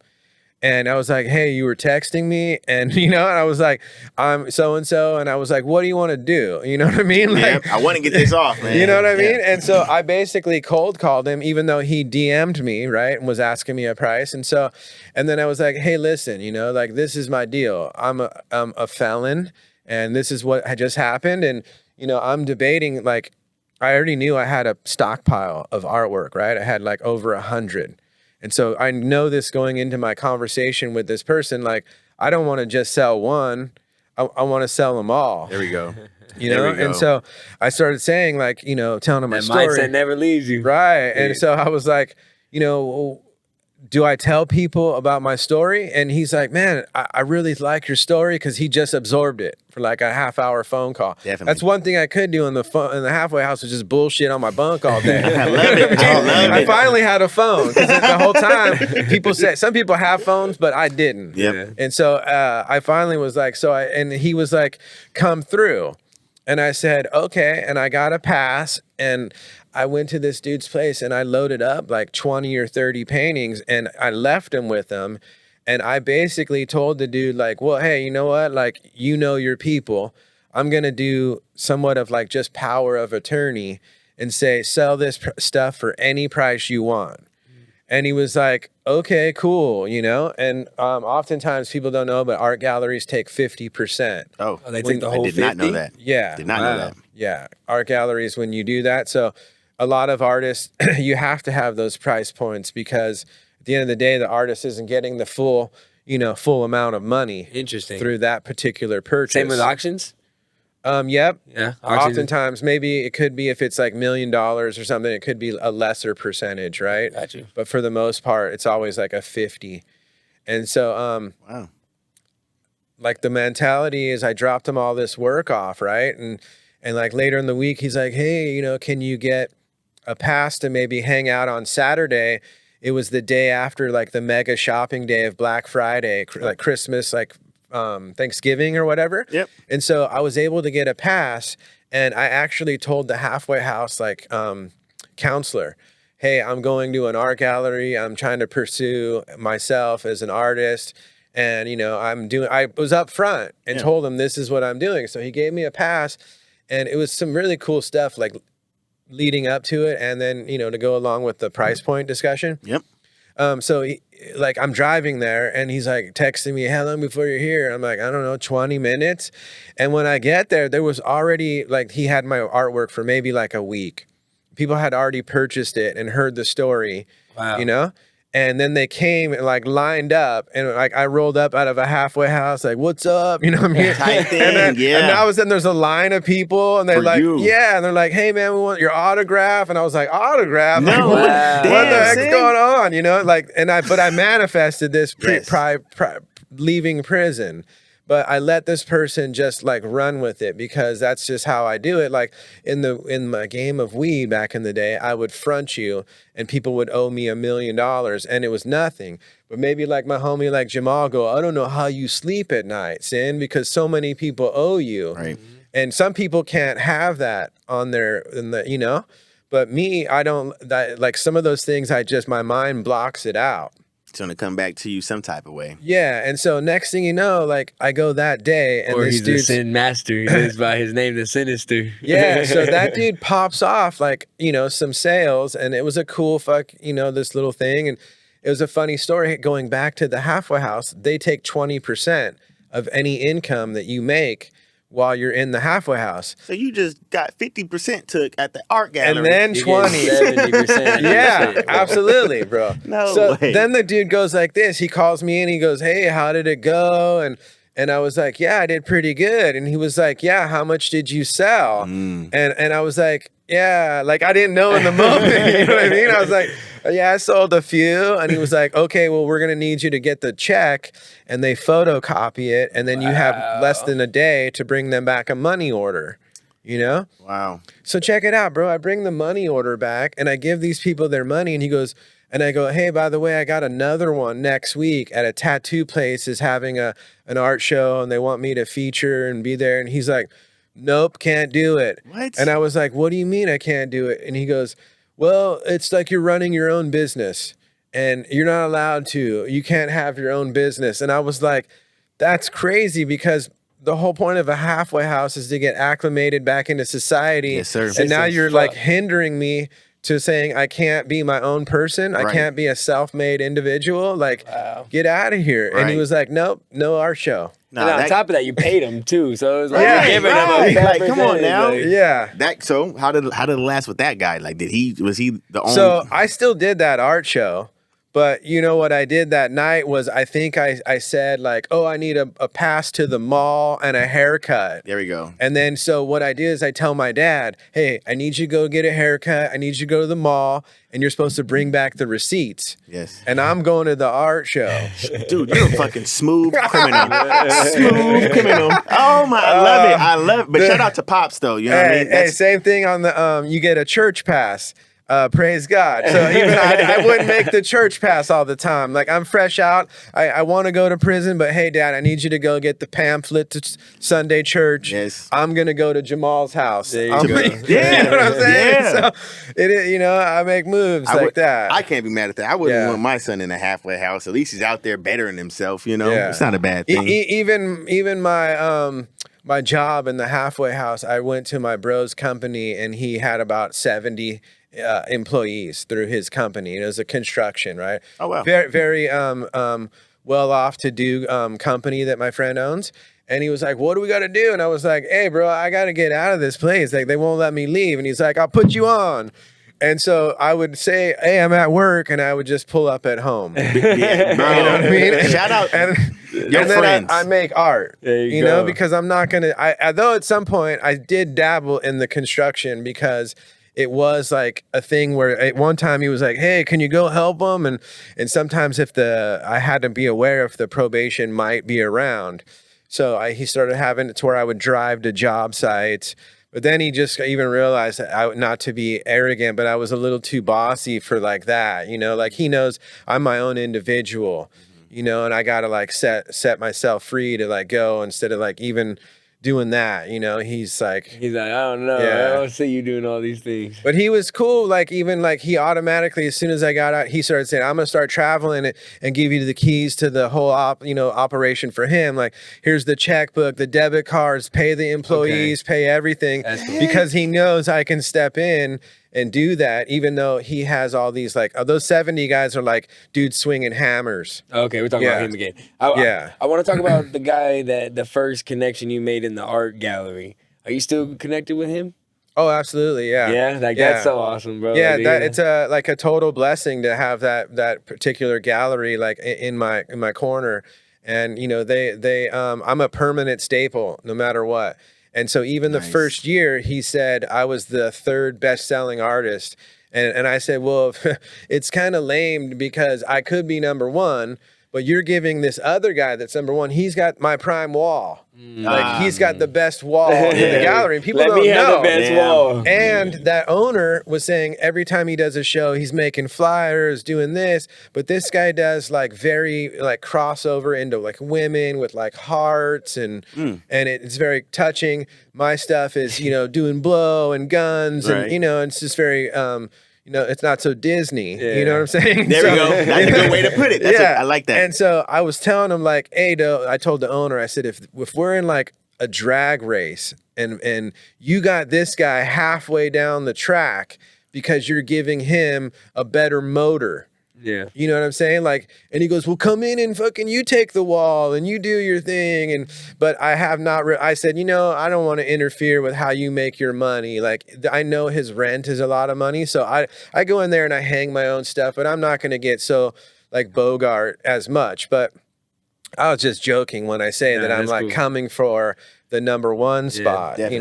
And I was like, hey, you were texting me. And, and I was like, I'm so-and-so. And I was like, what do you want to do? You know what I mean? Like, I want to get this off, man. You know what I mean? And so I basically cold called him, even though he DM'd me, right? And was asking me a price. And then I was like, hey, listen, like, this is my deal. I'm a felon, and this is what had just happened. And, I'm debating, like, I already knew I had a stockpile of artwork, right? I had like over 100. And so I know this going into my conversation with this person, like, I don't want to just sell one. I want to sell them all. There we go. And so I started saying, like, telling him my story. Mindset never leaves you. Right. And so I was like, do I tell people about my story? And he's like, man, I really like your story, because he just absorbed it for like a half-hour phone call. Definitely. That's one thing I could do in the halfway house, was just bullshit on my bunk all day. I love it. I finally had a phone, because the whole time people say, some people have phones, but I didn't. Yep. And so I finally was like, and he was like, come through. And I said, okay. And I got a pass, and I went to this dude's place, and I loaded up like 20 or 30 paintings, and I left him with them. And I basically told the dude, like, well, hey, you know what? Like, your people. I'm going to do somewhat of like just power of attorney and say, sell this stuff for any price you want. And he was like, okay, cool, And oftentimes people don't know, but art galleries take 50%. Oh, they take the whole 50? I did not know that. Yeah. Did not know that. Yeah. Art galleries, when you do that. So a lot of artists, you have to have those price points, because at the end of the day, the artist isn't getting the full amount of money. Interesting. Through that particular purchase. Same with auctions? Yep. Yeah. Oftentimes, maybe it could be, if it's like $1 million or something, it could be a lesser percentage, right? Got you. But for the most part, it's always like a 50. And so, wow. Like, the mentality is, I dropped him all this work off, right? And like later in the week, he's like, hey, can you get a pass to maybe hang out on Saturday? It was the day after like the mega shopping day of Black Friday, like Christmas, like Thanksgiving or whatever. Yep. And so I was able to get a pass, and I actually told the halfway house, like, counselor, hey, I'm going to an art gallery. I'm trying to pursue myself as an artist. And, I was up front and told him this is what I'm doing. So he gave me a pass, and it was some really cool stuff, like leading up to it. And then, to go along with the price point discussion. Yep. So I'm driving there, and he's like texting me, how long before you're here? I'm like, I don't know, 20 minutes. And when I get there, there was already, like, he had my artwork for maybe like a week. People had already purchased it and heard the story. Wow. And then they came and like lined up, and like I rolled up out of a halfway house, like, what's up? You know what I mean? Tight thing, and all of a sudden there's a line of people, and they're For like, you. yeah, and they're like, hey man, we want your autograph. And I was like, autograph? No, Like, wow. what the heck's Damn, going on? Like, but I manifested this Yes. leaving prison. But I let this person just like run with it, because that's just how I do it. Like in my game of weed back in the day, I would front you, and people would owe me $1 million, and it was nothing. But maybe like my homie like Jamal go, I don't know how you sleep at night, Sin, because so many people owe you. Right. And some people can't have that on their, but me, I don't, like some of those things, my mind blocks it out. It's going to come back to you some type of way. Yeah, and so next thing you know, like I go that day, and or this he's the sin master. He lives by his name, the Sinister. Yeah, so that dude pops off like, some sales, and it was a cool this little thing, and it was a funny story. Going back to the halfway house, they take 20% of any income that you make while you're in the halfway house. So you just got 50% took at the art gallery. And then 20. 70%. Yeah, absolutely, bro. No way. Then the dude goes like this. He calls me in. He goes, hey, how did it go? And I was like, yeah, I did pretty good. And he was like, yeah, how much did you sell? And I was like, yeah, like I didn't know in the moment. You know what I mean? I was like, yeah, I sold a few. And he was like, okay, well, we're going to need you to get the check. And they photocopy it. And then you have less than a day to bring them back a money order, Wow. So check it out, bro. I bring the money order back, and I give these people their money, and he goes, and I go, hey, by the way, I got another one next week at a tattoo place is having an art show, and they want me to feature and be there. And he's like, nope, can't do it. What? And I was like, what do you mean I can't do it? And he goes, well, it's like you're running your own business and you're not allowed to. You can't have your own business. And I was like, that's crazy, because the whole point of a halfway house is to get acclimated back into society. Yes, sir. And now you're like hindering me to saying I can't be my own person. I can't be a self-made individual. Like, get out of here. And he was like, nope, no art show. No, and on top of that, you paid him too. So it was like, you're giving him a like, come on now. Like, So how did it last with that guy? Like, was he the only? So I still did that art show. But you know what I did that night was I think I said like, oh, I need a pass to the mall and a haircut. There we go. And then so what I do is I tell my dad, hey, I need you to go get a haircut. I need you to go to the mall, and you're supposed to bring back the receipts. Yes. And I'm going to the art show. Dude, you're a fucking smooth criminal. Smooth criminal. Oh my, I love it. But shout out to Pops though. You know what I mean? Hey, same thing on the you get a church pass. Praise God. So even I wouldn't make the church pass all the time. Like, I'm fresh out. I want to go to prison, but hey, Dad, I need you to go get the pamphlet to Sunday church. Yes. I'm going to go to Jamal's house. There you go. You know what I'm saying? Yeah. So, I make moves that. I can't be mad at that. I wouldn't want my son in a halfway house. At least he's out there bettering himself, you know? Yeah. It's not a bad thing. Even my my job in the halfway house, I went to my bro's company, and he had about 70 employees through his company. It was a construction, right? Oh, wow. Very, very well off to do company that my friend owns. And he was like, what do we got to do? And I was like, hey, bro, I got to get out of this place. Like, they won't let me leave. And he's like, I'll put you on. And so I would say, hey, I'm at work, and I would just pull up at home. Yeah, bro. You know what I mean? Shout out and your then friends. I make art, There you know, go. because I'm not going to, though at some point I did dabble in the construction, because it was like a thing where at one time he was like, hey, can you go help them? And sometimes I had to be aware if the probation might be around. So he started having it to where I would drive to job sites. But then he just even realized that not to be arrogant, but I was a little too bossy for like that, like he knows I'm my own individual, and I got to like set myself free to like go instead of like even doing that, he's like, I don't know. Yeah. I don't see you doing all these things. But he was cool. Like, even like he automatically, as soon as I got out, he started saying, I'm going to start traveling and give you the keys to the whole operation for him. Like, here's the checkbook, the debit cards, pay the employees, pay everything, because he knows I can step in and do that, even though he has all these, like, those 70 guys are like dudes swinging hammers. Okay, we're talking about him again. I want to talk about the guy the first connection you made in the art gallery. Are you still connected with him? Oh, absolutely, yeah. Yeah, that's so awesome, bro. Yeah, it's like a total blessing to have that particular gallery like in my corner, and I'm a permanent staple no matter what. And so even the first year, he said I was the third best-selling artist. And I said, well, it's kind of lame because I could be number one, but you're giving this other guy that's number one, he's got my prime wall. Like, he's got the best wall in the gallery. And people don't know. The best wall. And that owner was saying every time he does a show, he's making flyers, doing this. But this guy does like very like crossover into like women with like hearts and it's very touching. My stuff is, doing blow and guns and, it's just very, it's not so Disney. Yeah. You know what I'm saying? There we go. That's a good way to put it. I like that. And so I was telling him like, hey, I told the owner, I said, if we're in like a drag race and you got this guy halfway down the track because you're giving him a better motor. Yeah. You know what I'm saying? Like, and he goes, well, come in and fucking you take the wall and you do your thing. But I have not, I said, I don't want to interfere with how you make your money. Like, I know his rent is a lot of money. So I go in there and I hang my own stuff, but I'm not going to get so like Bogart as much. But I was just joking when I say that I'm like coming for the number one spot, That's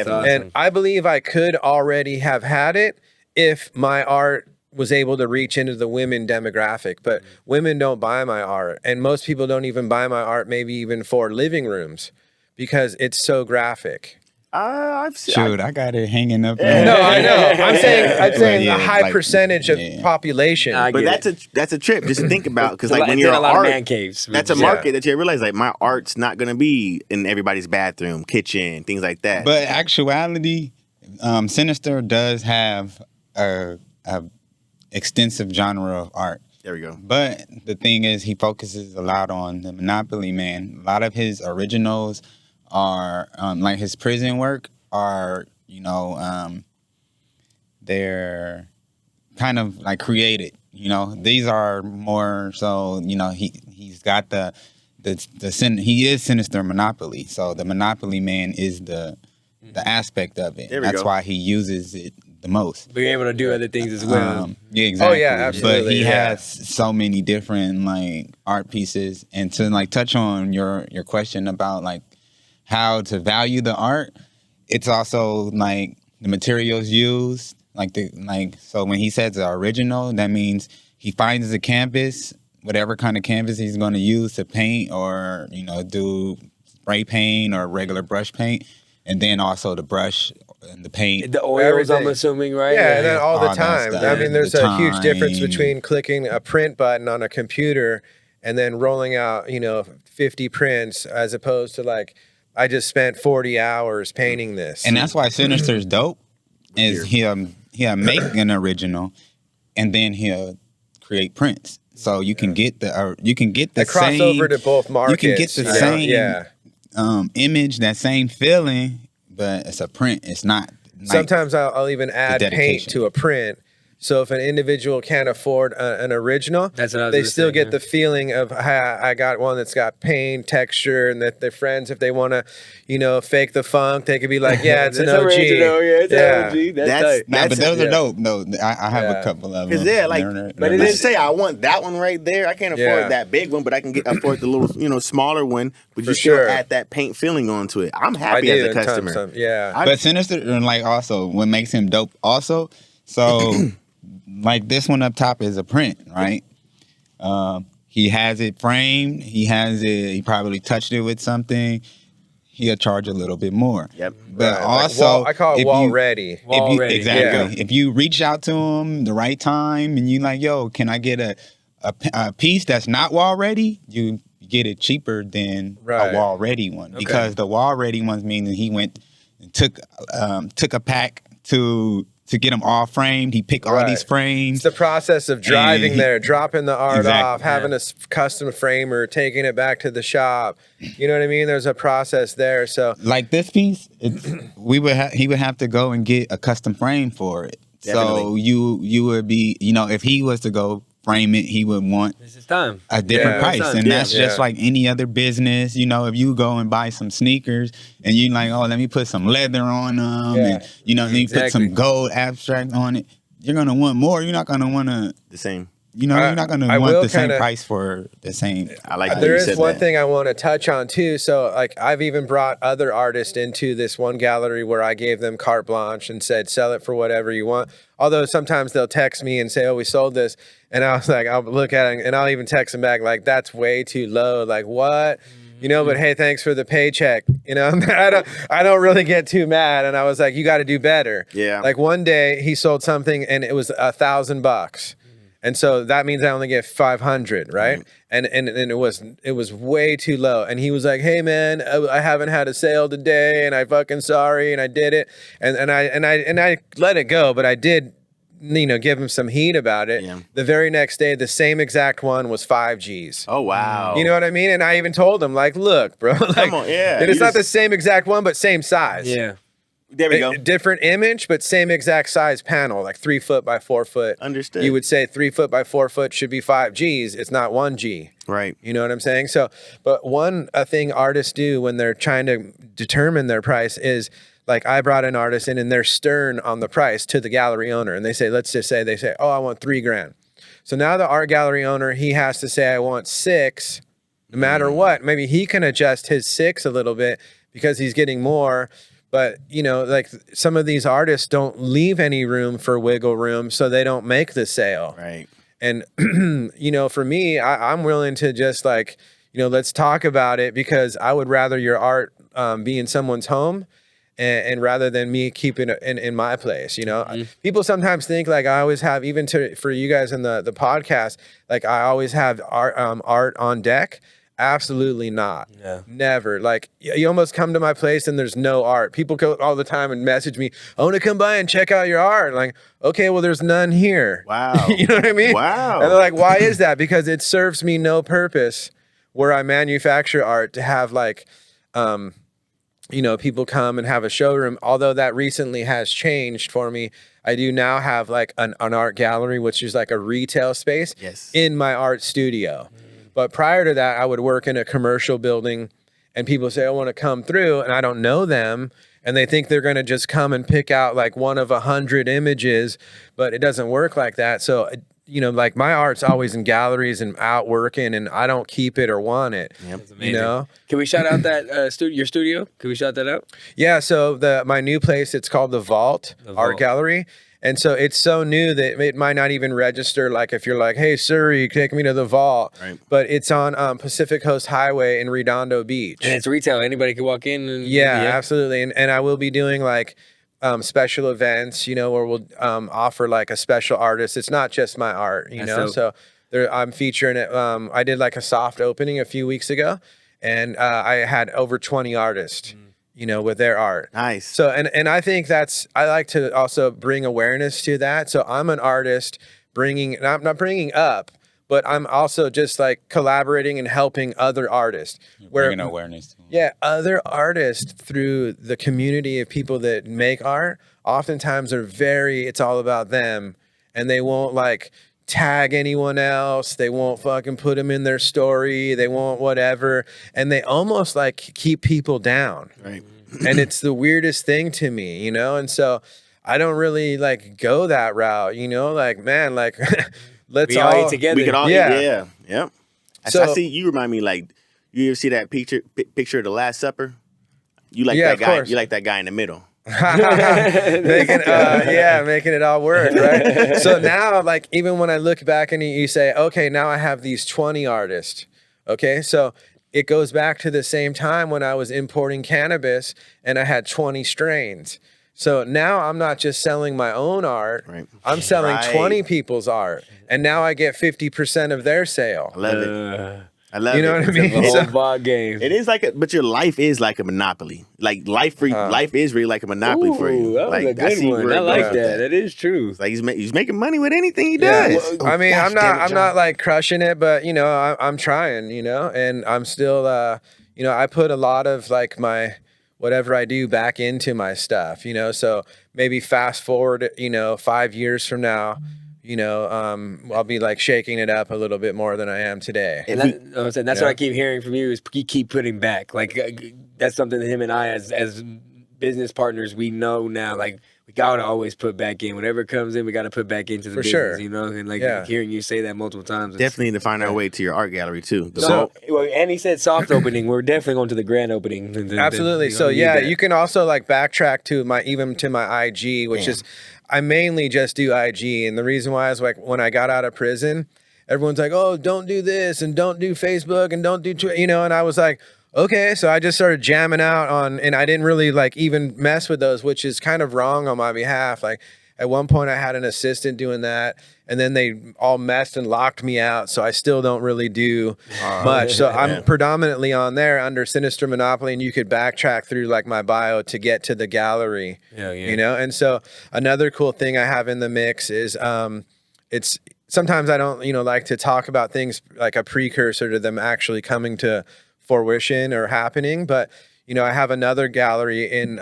awesome. And I believe I could already have had it if my art was able to reach into the women demographic, but women don't buy my art, and most people don't even buy my art maybe even for living rooms because it's so graphic. I've seen. Shoot, I got it hanging up. No, I know. I'm saying yeah, a high like, percentage of yeah. population. But that's a trip just to think about, because like when It's you're in an a lot of art, man caves. that's a market that you realize like my art's not gonna be in everybody's bathroom, kitchen, things like that. But actuality, Sinister does have a extensive genre of art. There we go. But the thing is, he focuses a lot on the Monopoly Man. A lot of his originals are like his prison work are, they're kind of like created. These are more so. He's got he is Sinister Monopoly. So the Monopoly Man is the aspect of it. That's why he uses it the most. But you're able to do other things as well. Yeah, exactly. Oh yeah, absolutely. But he has so many different like art pieces. And to like touch on your question about like how to value the art, it's also like the materials used. So when he says the original, that means he finds the canvas, whatever kind of canvas he's going to use to paint or do spray paint or regular brush paint, and then also the brush and the paint, the oils, I'm assuming, right? Yeah, and then all the time. I mean, there's a huge difference time. between clicking a print button on a computer and then rolling out 50 prints, as opposed to like, I just spent 40 hours painting this. And that's why Sinister's dope. Is he'll make an original, and then he'll create prints. So you can get the crossover to both markets. You can get the same image, that same feeling, but it's a print. It's not. Sometimes I'll even add paint to a print. So if an individual can't afford an original, they still get the feeling of, I got one that's got paint, texture, and that their friends, if they want to, fake the funk, they could be like, yeah, it's an OG. Original, yeah, it's an OG. That's but those are dope. No, I have a couple of them. Because but it didn't say I want that one right there. I can't afford that big one, but I can afford the little, smaller one. But you still add that paint feeling onto it. I'm happy as a customer. But Sinister, like also, what makes him dope also, so... Like this one up top is a print, right? He has it framed. He probably touched it with something. He'll charge a little bit more. Yep. But also, I call it wall ready. Exactly. Yeah. If you reach out to him the right time and you like, yo, can I get a piece that's not wall ready? You get it cheaper than a wall ready one, because the wall ready ones mean that he went and took a pack to get them all framed. He picked all these frames. It's the process of driving there, dropping the art off, having a custom framer, taking it back to the shop. You know what I mean? There's a process there. So like this piece, he would have to go and get a custom frame for it. Definitely. So you would be, if he was to go frame it, he would want a different price. And that's just like any other business. If you go and buy some sneakers and you like, oh, let me put some leather on them and let me put some gold abstract on it, you're gonna want more. You're not gonna want the same. You're not gonna want the same price for the same. I like that there is one thing I want to touch on too. So like I've even brought other artists into this one gallery where I gave them carte blanche and said, sell it for whatever you want. Although sometimes they'll text me and say, oh, we sold this. And I was like, I'll look at it and I'll even text them back like, that's way too low. Like what? But hey, thanks for the paycheck. I don't really get too mad. And I was like, you got to do better. Yeah. Like one day he sold something and it was $1,000. And so that means I only get 500, right? And it was way too low. And he was like, "Hey man, I haven't had a sale today, and I fucking sorry, and I did it." And I let it go, but I did, give him some heat about it. Yeah. The very next day, the same exact one was 5 Gs. Oh wow! You know what I mean? And I even told him like, "Look, bro, like, come on, it's not the same exact one, but same size." Yeah. There we go. Different image, but same exact size panel, like 3 foot by 4 foot. Understood. You would say 3 foot by 4 foot should be 5 Gs. It's not 1 G. Right. You know what I'm saying? So, but a thing artists do when they're trying to determine their price is, like, I brought an artist in and they're stern on the price to the gallery owner. And they say, oh, I want $3,000. So now the art gallery owner, he has to say, I want 6, no matter what. Maybe he can adjust his 6 a little bit because he's getting more. But, like some of these artists don't leave any room for wiggle room, so they don't make the sale. Right. And, for me, I'm willing to just let's talk about it, because I would rather your art be in someone's home and rather than me keeping it in my place, you know. People sometimes think like I always have, even for you guys in the podcast, like I always have art on deck. Absolutely not. Yeah. Never. Like you almost come to my place and there's no art. People go all the time and message me, I want to come by and check out your art. Like, okay, well, there's none here. Wow. You know what I mean? Wow. And they're like, why is that? Because it serves me no purpose where I manufacture art to have like, you know, people come and have a showroom. Although that recently has changed for me. I do now have like an art gallery, which is like a retail space in my art studio. But prior to that, I would work in a commercial building and people say, I want to come through, and I don't know them. And they think they're going to just come and pick out like one of 100 images, but it doesn't work like that. So, you know, like my art's always in galleries and out working, and I don't keep it or want it. Yep. That's amazing. You know? Can we shout out that your studio? Can we shout that out? Yeah. So my new place, it's called the Vault Art Gallery. And so it's so new that it might not even register. Like if you're like, hey, Surrey, take me to the Vault. Right. But it's on Pacific Coast Highway in Redondo Beach. And it's retail. Anybody can walk in. Yeah, absolutely. And I will be doing like special events, you know, where we'll offer like a special artist. It's not just my art, you know. So I'm featuring it. I did like a soft opening a few weeks ago, and I had over 20 artists. You know, with their art. Nice. So, and I think I like to also bring awareness to that. So I'm an artist not bringing up, but I'm also just like collaborating and helping other artists. Bringing awareness. Yeah, other artists through the community of people that make art, oftentimes it's all about them, and they won't like tag anyone else. They won't fucking put them in their story. They won't whatever. And they almost like keep people down. Right. And it's the weirdest thing to me, you know? And so I don't really like go that route, you know? Like, man, like let's all eat together. We could all yeah. Yep. So, I see you remind me like, you ever see that picture of the Last Supper? You like Yeah, that of guy. course. You like that guy in the middle. Making it all work, right? So now, like, even when I look back and you say, okay, now I have these 20 artists. Okay, so it goes back to the same time when I was importing cannabis and I had 20 strains. So now I'm not just selling my own art, right. I'm selling 20 people's art, and now I get 50% of their sale. I love it. I love you know it. what I mean? It's a whole ball game. It is like but your life is like a monopoly. Like life is really like a monopoly for you. That was like, a good one. I like that. That is true. Like he's making money with anything he does. Well, I mean, I'm not like crushing it, but you know, I'm trying, you know, and I'm still, you know, I put a lot of like my whatever I do back into my stuff, you know. So maybe fast forward, you know, 5 years from now. You know, I'll be like shaking it up a little bit more than I am today. And that's what I keep hearing from you is you keep putting back. Like that's something that him and I, as business partners, we know now. Like we gotta always put back in whatever comes in. We gotta put back into the business. Sure. You know, and like hearing you say that multiple times. Definitely need to find our way to your art gallery too. And he said soft opening. We're definitely going to the grand opening. Absolutely. So you can also like backtrack to my IG, which is. I mainly just do IG, and the reason why is like when I got out of prison, everyone's like, "Oh, don't do this and don't do Facebook and don't do Twitter," you know. And I was like, "Okay," so I just started jamming out on, and I didn't really like even mess with those, which is kind of wrong on my behalf. Like at one point, I had an assistant doing that, and then they all messed and locked me out. So I still don't really do much. So I'm predominantly on there under Sinister Monopoly, and you could backtrack through like my bio to get to the gallery. You know. And so another cool thing I have in the mix is it's sometimes I don't like to talk about things like a precursor to them actually coming to fruition or happening. But I have another gallery in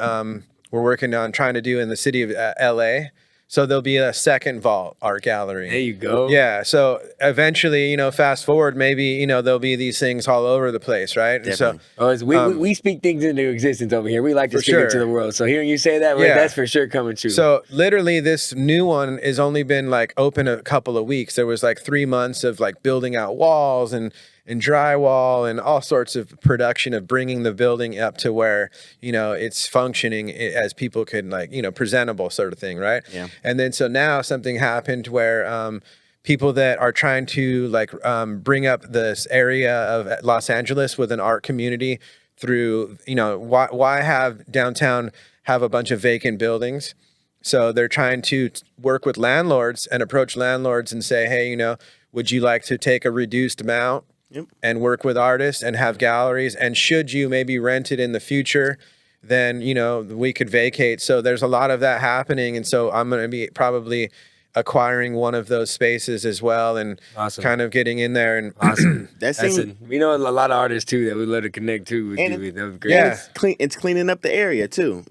we're working on trying to do in the city of LA. So there'll be a second Vault art gallery. There you go. Yeah. So eventually, fast forward, maybe, there'll be these things all over the place, right? Definitely. So we speak things into existence over here. We like to speak it to the world. So hearing you say that, that's for sure coming true. So literally this new one has only been like open a couple of weeks. There was like 3 months of like building out walls and drywall and all sorts of production of bringing the building up to where, it's functioning as people can like, presentable sort of thing. Right. Yeah. And then, so now something happened where, people that are trying to like, bring up this area of Los Angeles with an art community through, why have downtown have a bunch of vacant buildings. So they're trying to work with landlords and approach landlords and say, hey, would you like to take a reduced amount and work with artists and have galleries? And should you maybe rent it in the future, then, we could vacate. So there's a lot of that happening. And so I'm going to be probably acquiring one of those spaces as well, and kind of getting in there. And we know a lot of artists too that would love to connect to with you. That was great. Yeah, it's cleaning up the area too.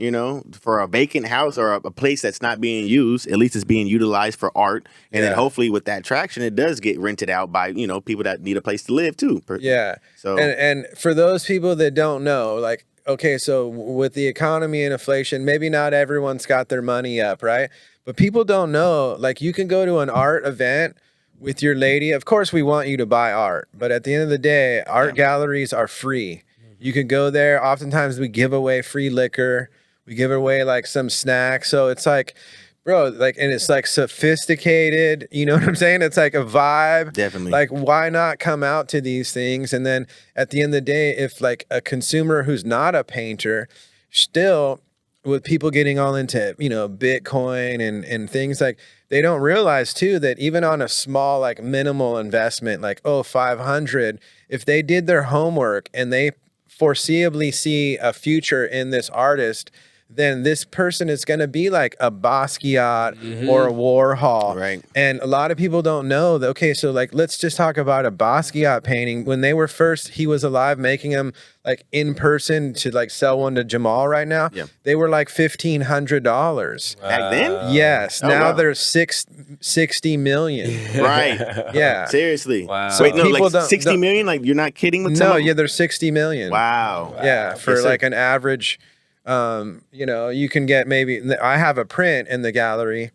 For a vacant house or a place that's not being used, at least it's being utilized for art. And then hopefully with that traction, it does get rented out by people that need a place to live too. Yeah. So and for those people that don't know, like, okay, so with the economy and inflation, maybe not everyone's got their money up, right? But people don't know, like, you can go to an art event with your lady. Of course, we want you to buy art, but at the end of the day, art galleries are free. You can go there. Oftentimes we give away free liquor. We give away like some snacks. So it's like, bro, like, and it's like sophisticated. You know what I'm saying? It's like a vibe. Definitely. Like, why not come out to these things? And then at the end of the day, if like a consumer who's not a painter, still, with people getting all into, Bitcoin and things, like, they don't realize too that even on a small, like, minimal investment, like, 500, if they did their homework and they foreseeably see a future in this artist, then this person is going to be like a Basquiat or a Warhol. Right. And a lot of people don't know that, okay, so like, let's just talk about a Basquiat painting. When they were he was alive, making them like in person to like sell one to Jamal right now. Yeah. They were like $1,500. Back then? Yes. Oh, now wow. they're 60 million. Right. Yeah. Seriously. Wow. So Wait, no, people like 60 million? Like, you're not kidding with No, some? yeah, they're 60 million. Wow. Yeah, for Yes, sir. like an average, you can get maybe, I have a print in the gallery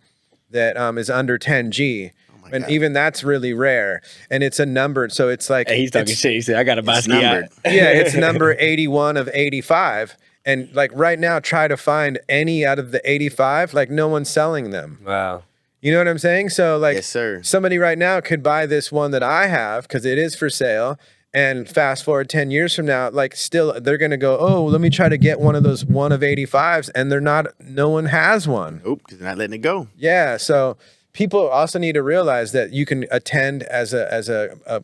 that is under 10G. And God. even that's really rare. And it's a numbered, so it's like, Hey, he's talking shit. He said, I got a It's numbered. Basquiat. yeah, it's number 81 of 85. And like right now, try to find any out of the 85, like no one's selling them. Wow. You know what I'm saying? So like, Yes, sir. somebody right now could buy this one that I have because it is for sale. And fast forward 10 years from now, like still, they're going to go, oh, let me try to get one of those one of 85s. And no one has one. Nope, because they're not letting it go. Yeah. So people also need to realize that you can attend as a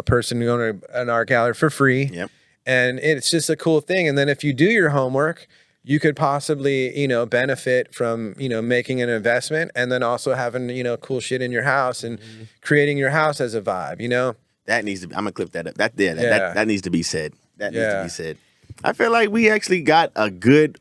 person going to an art gallery for free. Yep. And it's just a cool thing. And then if you do your homework, you could possibly, benefit from, making an investment and then also having, cool shit in your house and creating your house as a vibe, That needs to be, I'm going to clip that up. That needs to be said. That needs to be said. I feel like we actually got a good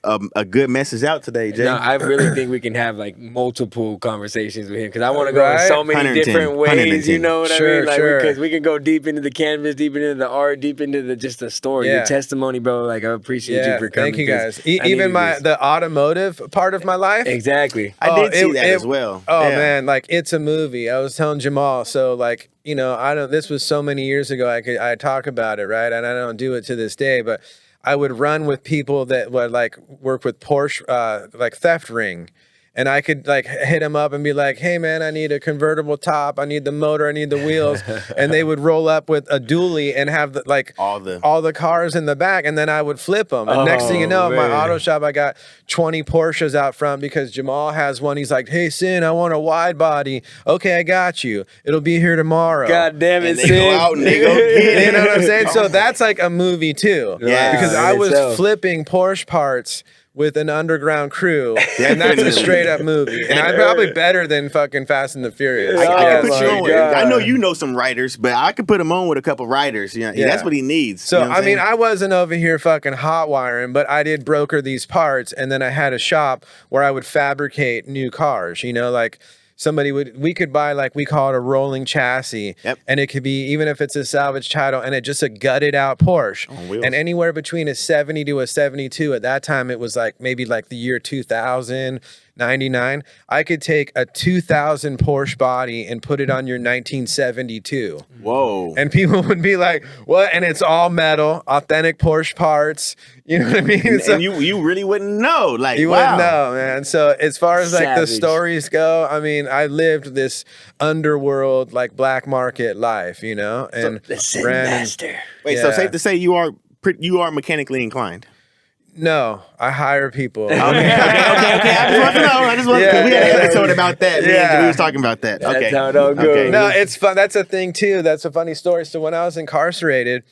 message out today, Jay. No, I really think we can have like multiple conversations with him because I want to go in so many 110, different ways. 110. You know what I Sure, mean? Like, sure. because we can go deep into the canvas, deep into the art, deep into just the story, your testimony, bro. Like, I appreciate you for coming. Thank you guys. Even the automotive part of my life. Exactly. I did see that as well. Oh Yeah. man, like it's a movie. I was telling Jamal, so like, this was so many years ago. I talk about it, right? And I don't do it to this day, but I would run with people that would like work with Porsche, like theft ring. And I could like hit them up and be like, hey man, I need a convertible top. I need the motor. I need the wheels. And they would roll up with a dually and have all the cars in the back. And then I would flip them. And next thing you know, my auto shop, I got 20 Porsches out front because Jamal has one. He's like, hey Sin, I want a wide body. Okay, I got you. It'll be here tomorrow. God damn it, And they go out and they go get it. You know what I'm saying? So that's like a movie too. Yeah. Because I was itself. flipping Porsche parts with an underground crew, and that's a straight up movie. And I'm probably better than fucking Fast and the Furious. I can put my you on with, God. I know you know some writers, but I could put him on with a couple writers. Yeah. That's what he needs. So, You know what I'm saying? I wasn't over here fucking hot wiring, but I did broker these parts, and then I had a shop where I would fabricate new cars, like we could buy, like, we call it a rolling chassis. Yep. And it could be, even if it's a salvage title and it just a gutted out Porsche. On wheels. And anywhere between a 70 to a 72, at that time it was like maybe like the year 2000, 99. I could take a 2000 Porsche body and put it on your 1972. Whoa. And people would be like, what? And it's all metal, authentic Porsche parts. You know what I mean? And you really wouldn't know. Like, You wow. wouldn't know, man. So as far as like the Savage. stories go, I lived this underworld, like black market life, and The Sin ran and- Master. Wait, so Yeah. safe to say you are mechanically inclined? No, I hire people. Okay. I just want to know. We had an episode about that. Man. We was talking about that. Okay. That's how it all goes. Okay. No, it's fun. That's a thing too. That's a funny story. So when I was incarcerated,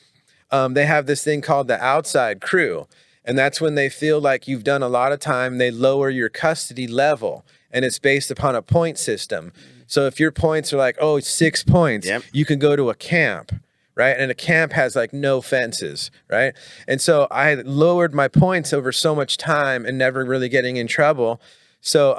they have this thing called the outside crew. And that's when they feel like you've done a lot of time, they lower your custody level. And it's based upon a point system. So if your points are like, 6 points, you can go to a camp. Right. And a camp has like no fences. Right. And so I lowered my points over so much time and never really getting in trouble. So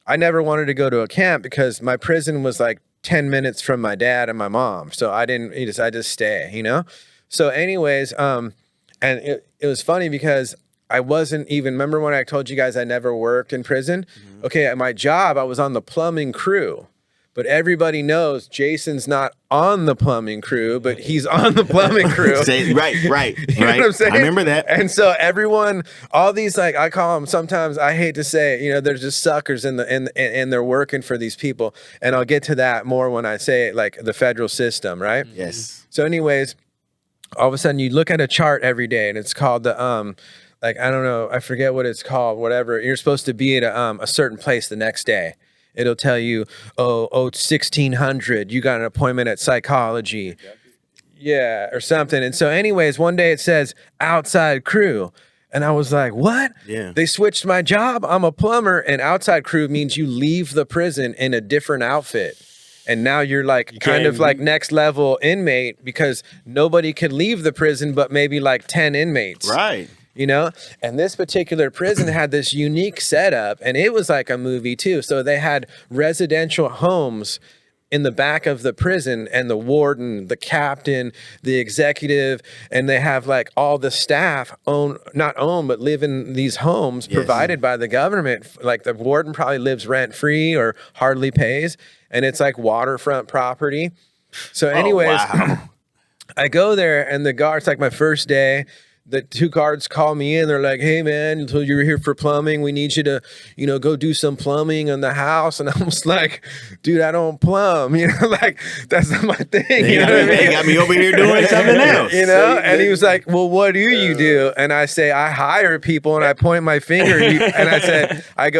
I never wanted to go to a camp because my prison was like 10 minutes from my dad and my mom. So I just stay, you know. So anyways, and it was funny because I wasn't even, remember when I told you guys I never worked in prison? Mm-hmm. Okay, at my job, I was on the plumbing crew. But everybody knows Jason's not on the plumbing crew, but he's on the plumbing crew. Right. You know what I'm saying? I remember that. And so everyone, all these, like, I call them sometimes, I hate to say, you know, they're just suckers and they're working for these people. And I'll get to that more when I say like the federal system, right? Yes. So anyways, all of a sudden you look at a chart every day and it's called the, like, I don't know, I forget what it's called, whatever. You're supposed to be at a certain place the next day. It'll tell you, it's 1600. You got an appointment at psychology. Yeah, or something. And so anyways, one day it says outside crew. And I was like, what? Yeah. They switched my job. I'm a plumber. And outside crew means you leave the prison in a different outfit. And now you're like kind of like next level inmate because nobody can leave the prison but maybe like 10 inmates. Right. You know, and this particular prison had this unique setup and it was like a movie too. So they had residential homes in the back of the prison and the warden, the captain, the executive, and they have like all the staff but live in these homes provided by the government. Like the warden probably lives rent free or hardly pays. And it's like waterfront property. So anyways, I go there and the guards, like my first day, the two guards call me in. They're like, hey, man, so you're here for plumbing. We need you to, you know, go do some plumbing in the house. And I was like, dude, I don't plumb. You know, like, that's not my thing. You know what I mean? They got me over here doing something else. You know? And he was like, well, what do you do? And I say, I hire people and I point my finger. And I said, I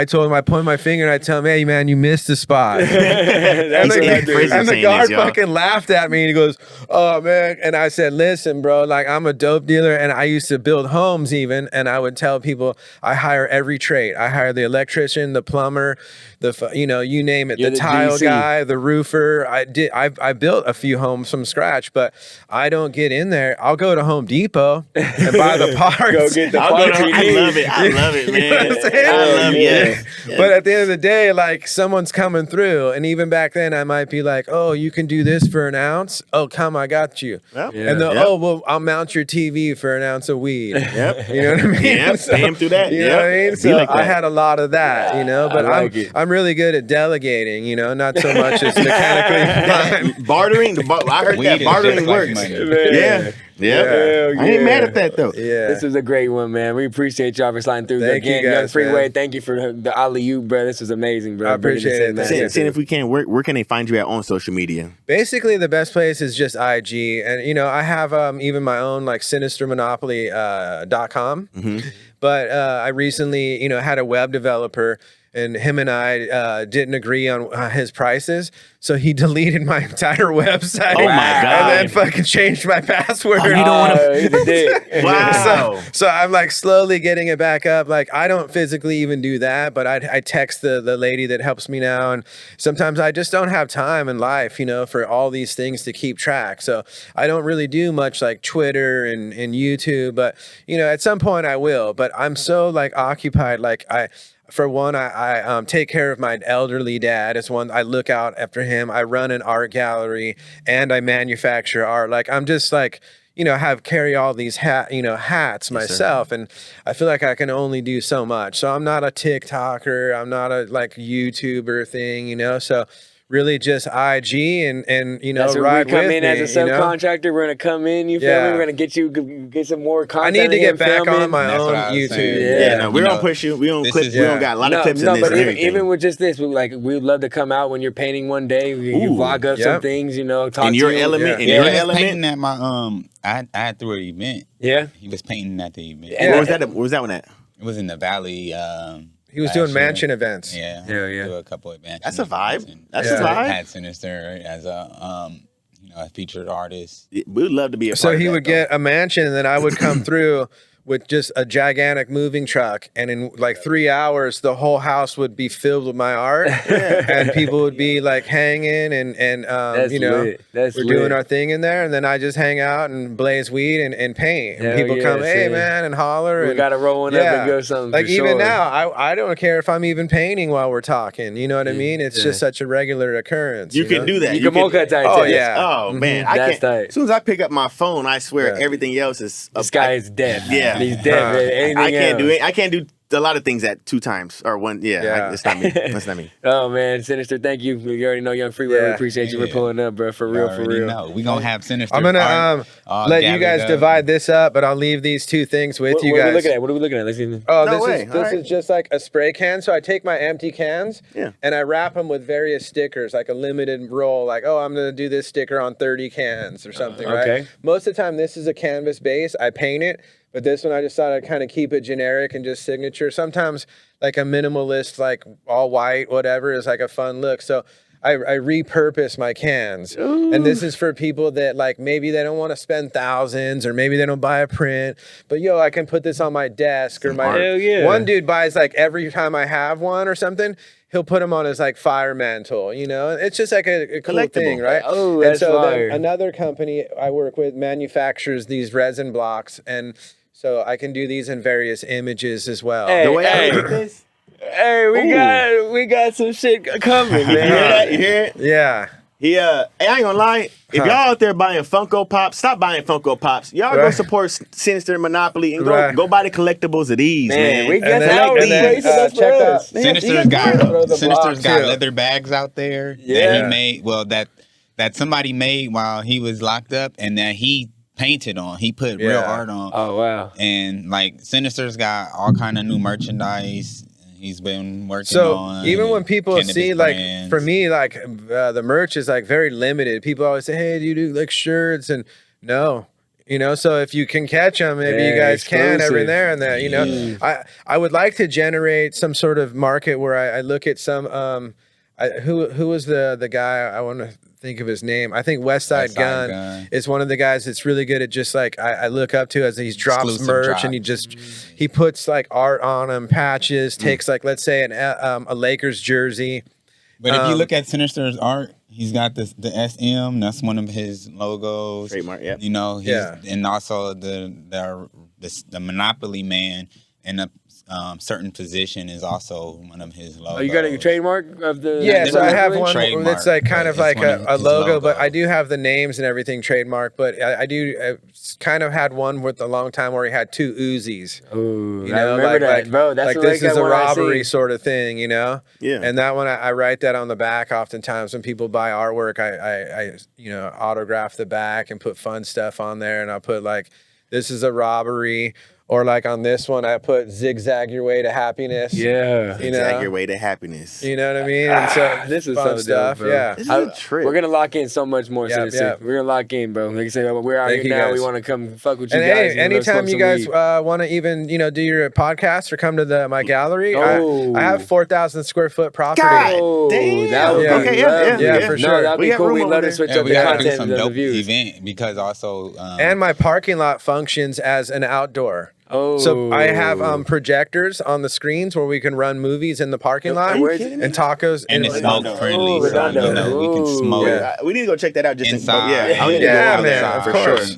told him, I point my finger and I tell him, hey, man, you missed the spot. and the guard fucking laughed at me and he goes, oh, man. And I said, listen, bro, like, I'm a dope dealer. And I used to build homes even, and I would tell people I hire every trade. I hire the electrician, the plumber, you name it, the tile DC guy, the roofer. I built a few homes from scratch, but I don't get in there. I'll go to Home Depot and buy the parts. Go get the parts. I love it, man. You know what I'm saying? I love it. Yeah. But at the end of the day, like someone's coming through, and even back then, I might be like, "Oh, you can do this for an ounce? Oh, come, I got you." Yep. Yeah. And well, I'll mount your TV for an ounce of weed. Yep. You know what I mean? Yep. So, pay him through that. You know what I mean? So like I had a lot of that, you know, but I'm really good at delegating, you know, not so much as mechanically. Bartering. I heard that bartering works. Like yeah. I ain't mad at that though. Yeah. This was a great one, man. We appreciate y'all for sliding through. Thank you guys, Young Freeway. man. Thank you for the alley-oop, bro. This was amazing, bro. I appreciate it, man. Saying if we can, where can they find you at on social media? Basically, the best place is just IG. And, you know, I have even my own, like, Sinister Monopoly .com. Mm-hmm. But I recently, you know, had a web developer and him and I didn't agree on his prices. So he deleted my entire website. Oh my God. And then fucking changed my password. Oh, you don't want to. Wow. So I'm like slowly getting it back up. Like I don't physically even do that, but I text the lady that helps me now. And sometimes I just don't have time in life, you know, for all these things to keep track. So I don't really do much like Twitter and YouTube, but you know, at some point I will, but I'm so like occupied. Like for one, I take care of my elderly dad. It's one I look out after him. I run an art gallery and I manufacture art. Like I'm just like, you know, carry all these hats myself. And I feel like I can only do so much. So I'm not a TikToker. I'm not a like YouTuber thing, you know? So really just IG and you know, That's ride we come with in me, as a subcontractor. We're gonna come in. You feel me? We're gonna get some more content. I need to get back filming. on my own YouTube. Yeah, no, we don't push you. We don't clip. We don't got a lot of clips in this. But even with just this, we'd love to come out when you're painting one day. You vlog up some things, you know, talk in your element. In your element. Painting at my I threw an event. Yeah, he was painting at the event. Where was that? Where was that one at? It was in the Valley. He was doing mansion events. Yeah. Do a couple of events. That's a vibe. That's a vibe. Had Sinister as a a featured artist. We would love to be a part So of he that, would get a mansion, and then I would come through with just a gigantic moving truck, and in like 3 hours, the whole house would be filled with my art, and people would be like hanging, and you know, we're doing our thing in there, and then I just hang out and blaze weed and paint, and people come, hey man, and holler. We gotta roll one up and go something. Like even now, I don't care if I'm even painting while we're talking. You know what I mean? It's just such a regular occurrence. You can do that. You can multitask. Oh yeah. Oh man, I can't. As soon as I pick up my phone, I swear everything else is. This guy is dead. Yeah. He's dead, man. I can't do it. I can't do a lot of things at 2 times or one. It's not me. That's not me. Oh man, Sinister, thank you. You already know Young Freeway. We appreciate you for pulling up, bro. For real. We gonna have Sinister. I'm gonna let you guys divide this up, but I'll leave these 2 things with you guys. What are we looking at? Let's see. Oh, this is just like a spray can. So I take my empty cans and I wrap them with various stickers, like a limited roll. Like, I'm gonna do this sticker on 30 cans or something, right? Most of the time, this is a canvas base. I paint it. But this one, I just thought I'd kind of keep it generic and just signature. Sometimes like a minimalist, like all white, whatever, is like a fun look. So I repurpose my cans. Ooh. And this is for people that like, maybe they don't want to spend thousands or maybe they don't buy a print. But I can put this on my desk or my, one dude buys like every time I have one or something, he'll put them on his like fire mantle, you know? It's just like a cool thing, right? Oh, that's fire. Another company I work with manufactures these resin blocks, and so I can do these in various images as well. Hey, we got some shit coming, man. You hear it? Yeah. I ain't gonna lie. If y'all out there buying Funko Pops, stop buying Funko Pops. Y'all go support Sinister Monopoly and go buy the collectibles of these, man. We get that. Check out. Sinister's got leather bags out there that he made. Well, that somebody made while he was locked up, and that he painted on. He put real art on. Oh wow! And like Sinister's got all kind of new merchandise. He's been working on. So even when people see brands. For me, like the merch is like very limited. People always say, "Hey, do you do like shirts?" And no, so if you can catch them, maybe you guys can every there and there. I would like to generate some sort of market where I look at some. Who was the guy? I want to think of his name. I think Westside Gun is one of the guys that's really good at just like I look up to as he drops merch and he puts like art on them, patches, takes like let's say a Lakers jersey. But if you look at Sinister's art, he's got the SM. That's one of his logos. Trademark, yeah. And also the Monopoly Man in a certain position is also one of his logos. Oh, you got a trademark of the? Yeah, so I have one trademark, that's like kind of like a logo, but I do have the names and everything trademarked. But I kind of had one with a long time where he had 2 Uzis. Ooh, I remember that, bro. That's like this is a robbery sort of thing, Yeah. And that one I write that on the back. Oftentimes when people buy artwork, I autograph the back and put fun stuff on there, and I'll put like, this is a robbery. Or like on this one, I put zigzag your way to happiness. Yeah. Zigzag your way to happiness. You know what I mean? And so this is fun so stuff. Dope, yeah. This is a trip. We're going to lock in so much more. We're going to lock in, bro. Like I said, we're out here now. We want to come fuck with you guys. Hey, anytime you guys want to even, do your podcast or come to my gallery, I have 4,000 square foot property. God damn. That would be yeah, for sure. No, that'd be cool. We'd love to switch up the content and the views. Event because also... and my parking lot functions as an outdoor. Oh, so I have projectors on the screens where we can run movies in the parking lot and tacos. And it's smoke friendly, so we can smoke. Yeah. We need to go check that out just inside. Man,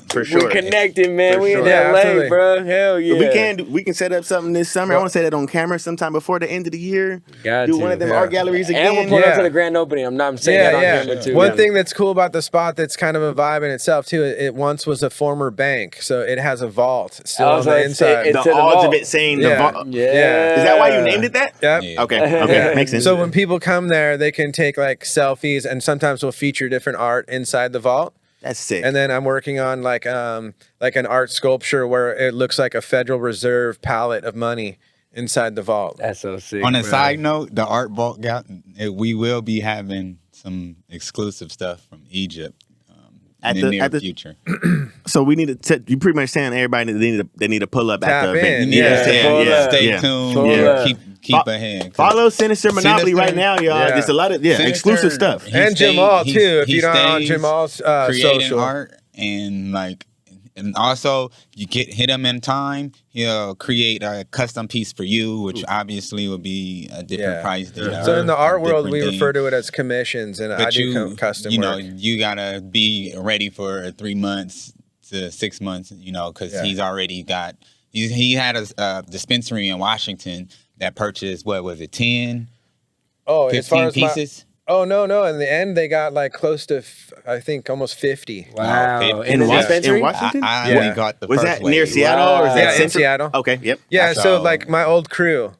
for sure. We're connected, man. For we sure. in LA, absolutely. Bro. Hell yeah. We can set up something this summer. I want to say that on camera sometime before the end of the year. Do one of them art galleries again. And we'll pull up to the grand opening. I'm saying that on camera too. One thing that's cool about the spot that's kind of a vibe in itself too. It once was a former bank, so it has a vault still on the inside. inside. The odds of it saying the vault. Yeah. Is that why you named it that? Yep. Yeah. Okay. Makes sense. So when people come there, they can take like selfies, and sometimes we'll feature different art inside the vault. That's sick. And then I'm working on like an art sculpture where it looks like a Federal Reserve pallet of money inside the vault. That's so sick. On a side note, the art vault we will be having some exclusive stuff from Egypt in the near future. So we need to. You pretty much saying everybody they need to pull up Tap at the event. in. Stay tuned. Keep ahead. Follow Sinister Monopoly right now, y'all. Yeah. There's a lot of exclusive stuff. And Jamal too. If you're not on Jamal's creating social art and also you hit him in time, he'll create a custom piece for you, which obviously will be a different price. So in the art world, we refer to it as commissions, and I do custom work. You gotta be ready for 3 months to 6 months, because he's already got. He had a dispensary in Washington that purchased 10, 15 pieces. No. In the end, they got like close to, I think, almost 50. Wow. In Washington? I only got the Was first that near wave. Seattle or is that in Seattle? Okay, yep. Yeah, so like my old crew,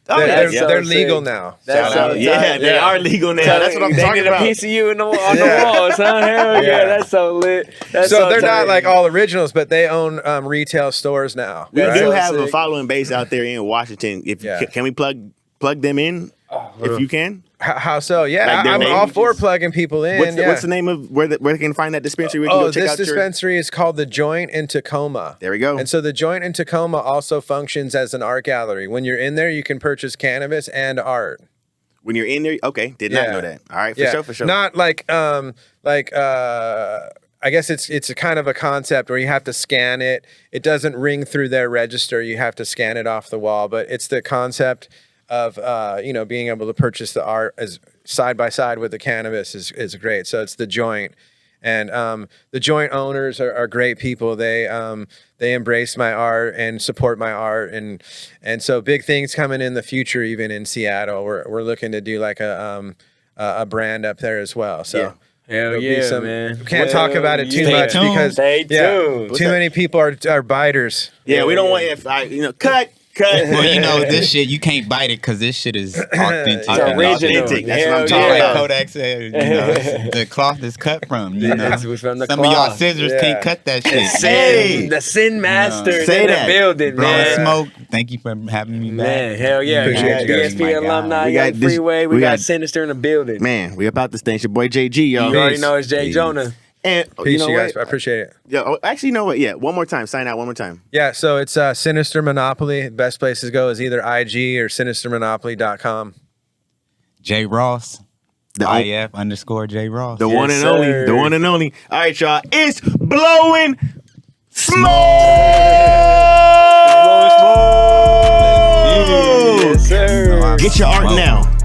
they're legal now. They are legal now. That's what I'm talking about. They need a piece of you on the walls, huh? Hell yeah, that's so lit. So they're not like all originals, but they own retail stores now. We do have a following base out there in Washington. Can we plug them in if you can? How so? Yeah, Like I'm all for plugging people in. What's the name of where they can find that dispensary? This dispensary is called the Joint in Tacoma. There we go. And so the Joint in Tacoma also functions as an art gallery. When you're in there, you can purchase cannabis and art. When you're in there, okay, did not know that. All right, for sure. Not like I guess it's a kind of a concept where you have to scan it. It doesn't ring through their register. You have to scan it off the wall. But it's the concept of being able to purchase the art as side by side with the cannabis is great. So it's the Joint, and the Joint owners are great people. They embrace my art and support my art, and so big things coming in the future. Even in Seattle, we're looking to do like a brand up there as well. So. Hell yeah, man. Can't talk about it too much because too many people are biters. Yeah, we don't want cut. Well, this shit you can't bite it because this shit is authentic. It's authentic. That's what I'm talking Like about. Kodak said, the cloth is cut from. From the Some cloth. of y'all scissors can't cut that shit. The Sin Masters Say in that. the building, Blowing man. smoke. Thank you for having me back. Man, hell yeah. We Appreciate got you guys. DSP alumni, We got Young Freeway. We got Sinister in the building. Man, we about this thing. It's your boy JG, y'all. You already know it's Jay Jonah. And Peace, you guys. I appreciate it. Yeah. Actually, you know what? Yeah. One more time. Sign out one more time. Yeah, so it's Sinister Monopoly. The best place to go is either IG or sinistermonopoly.com. J Ross. The IF_J Ross. The one and only. The one and only. All right, y'all. It's blowing smoke. Yes, sir. Get your art now.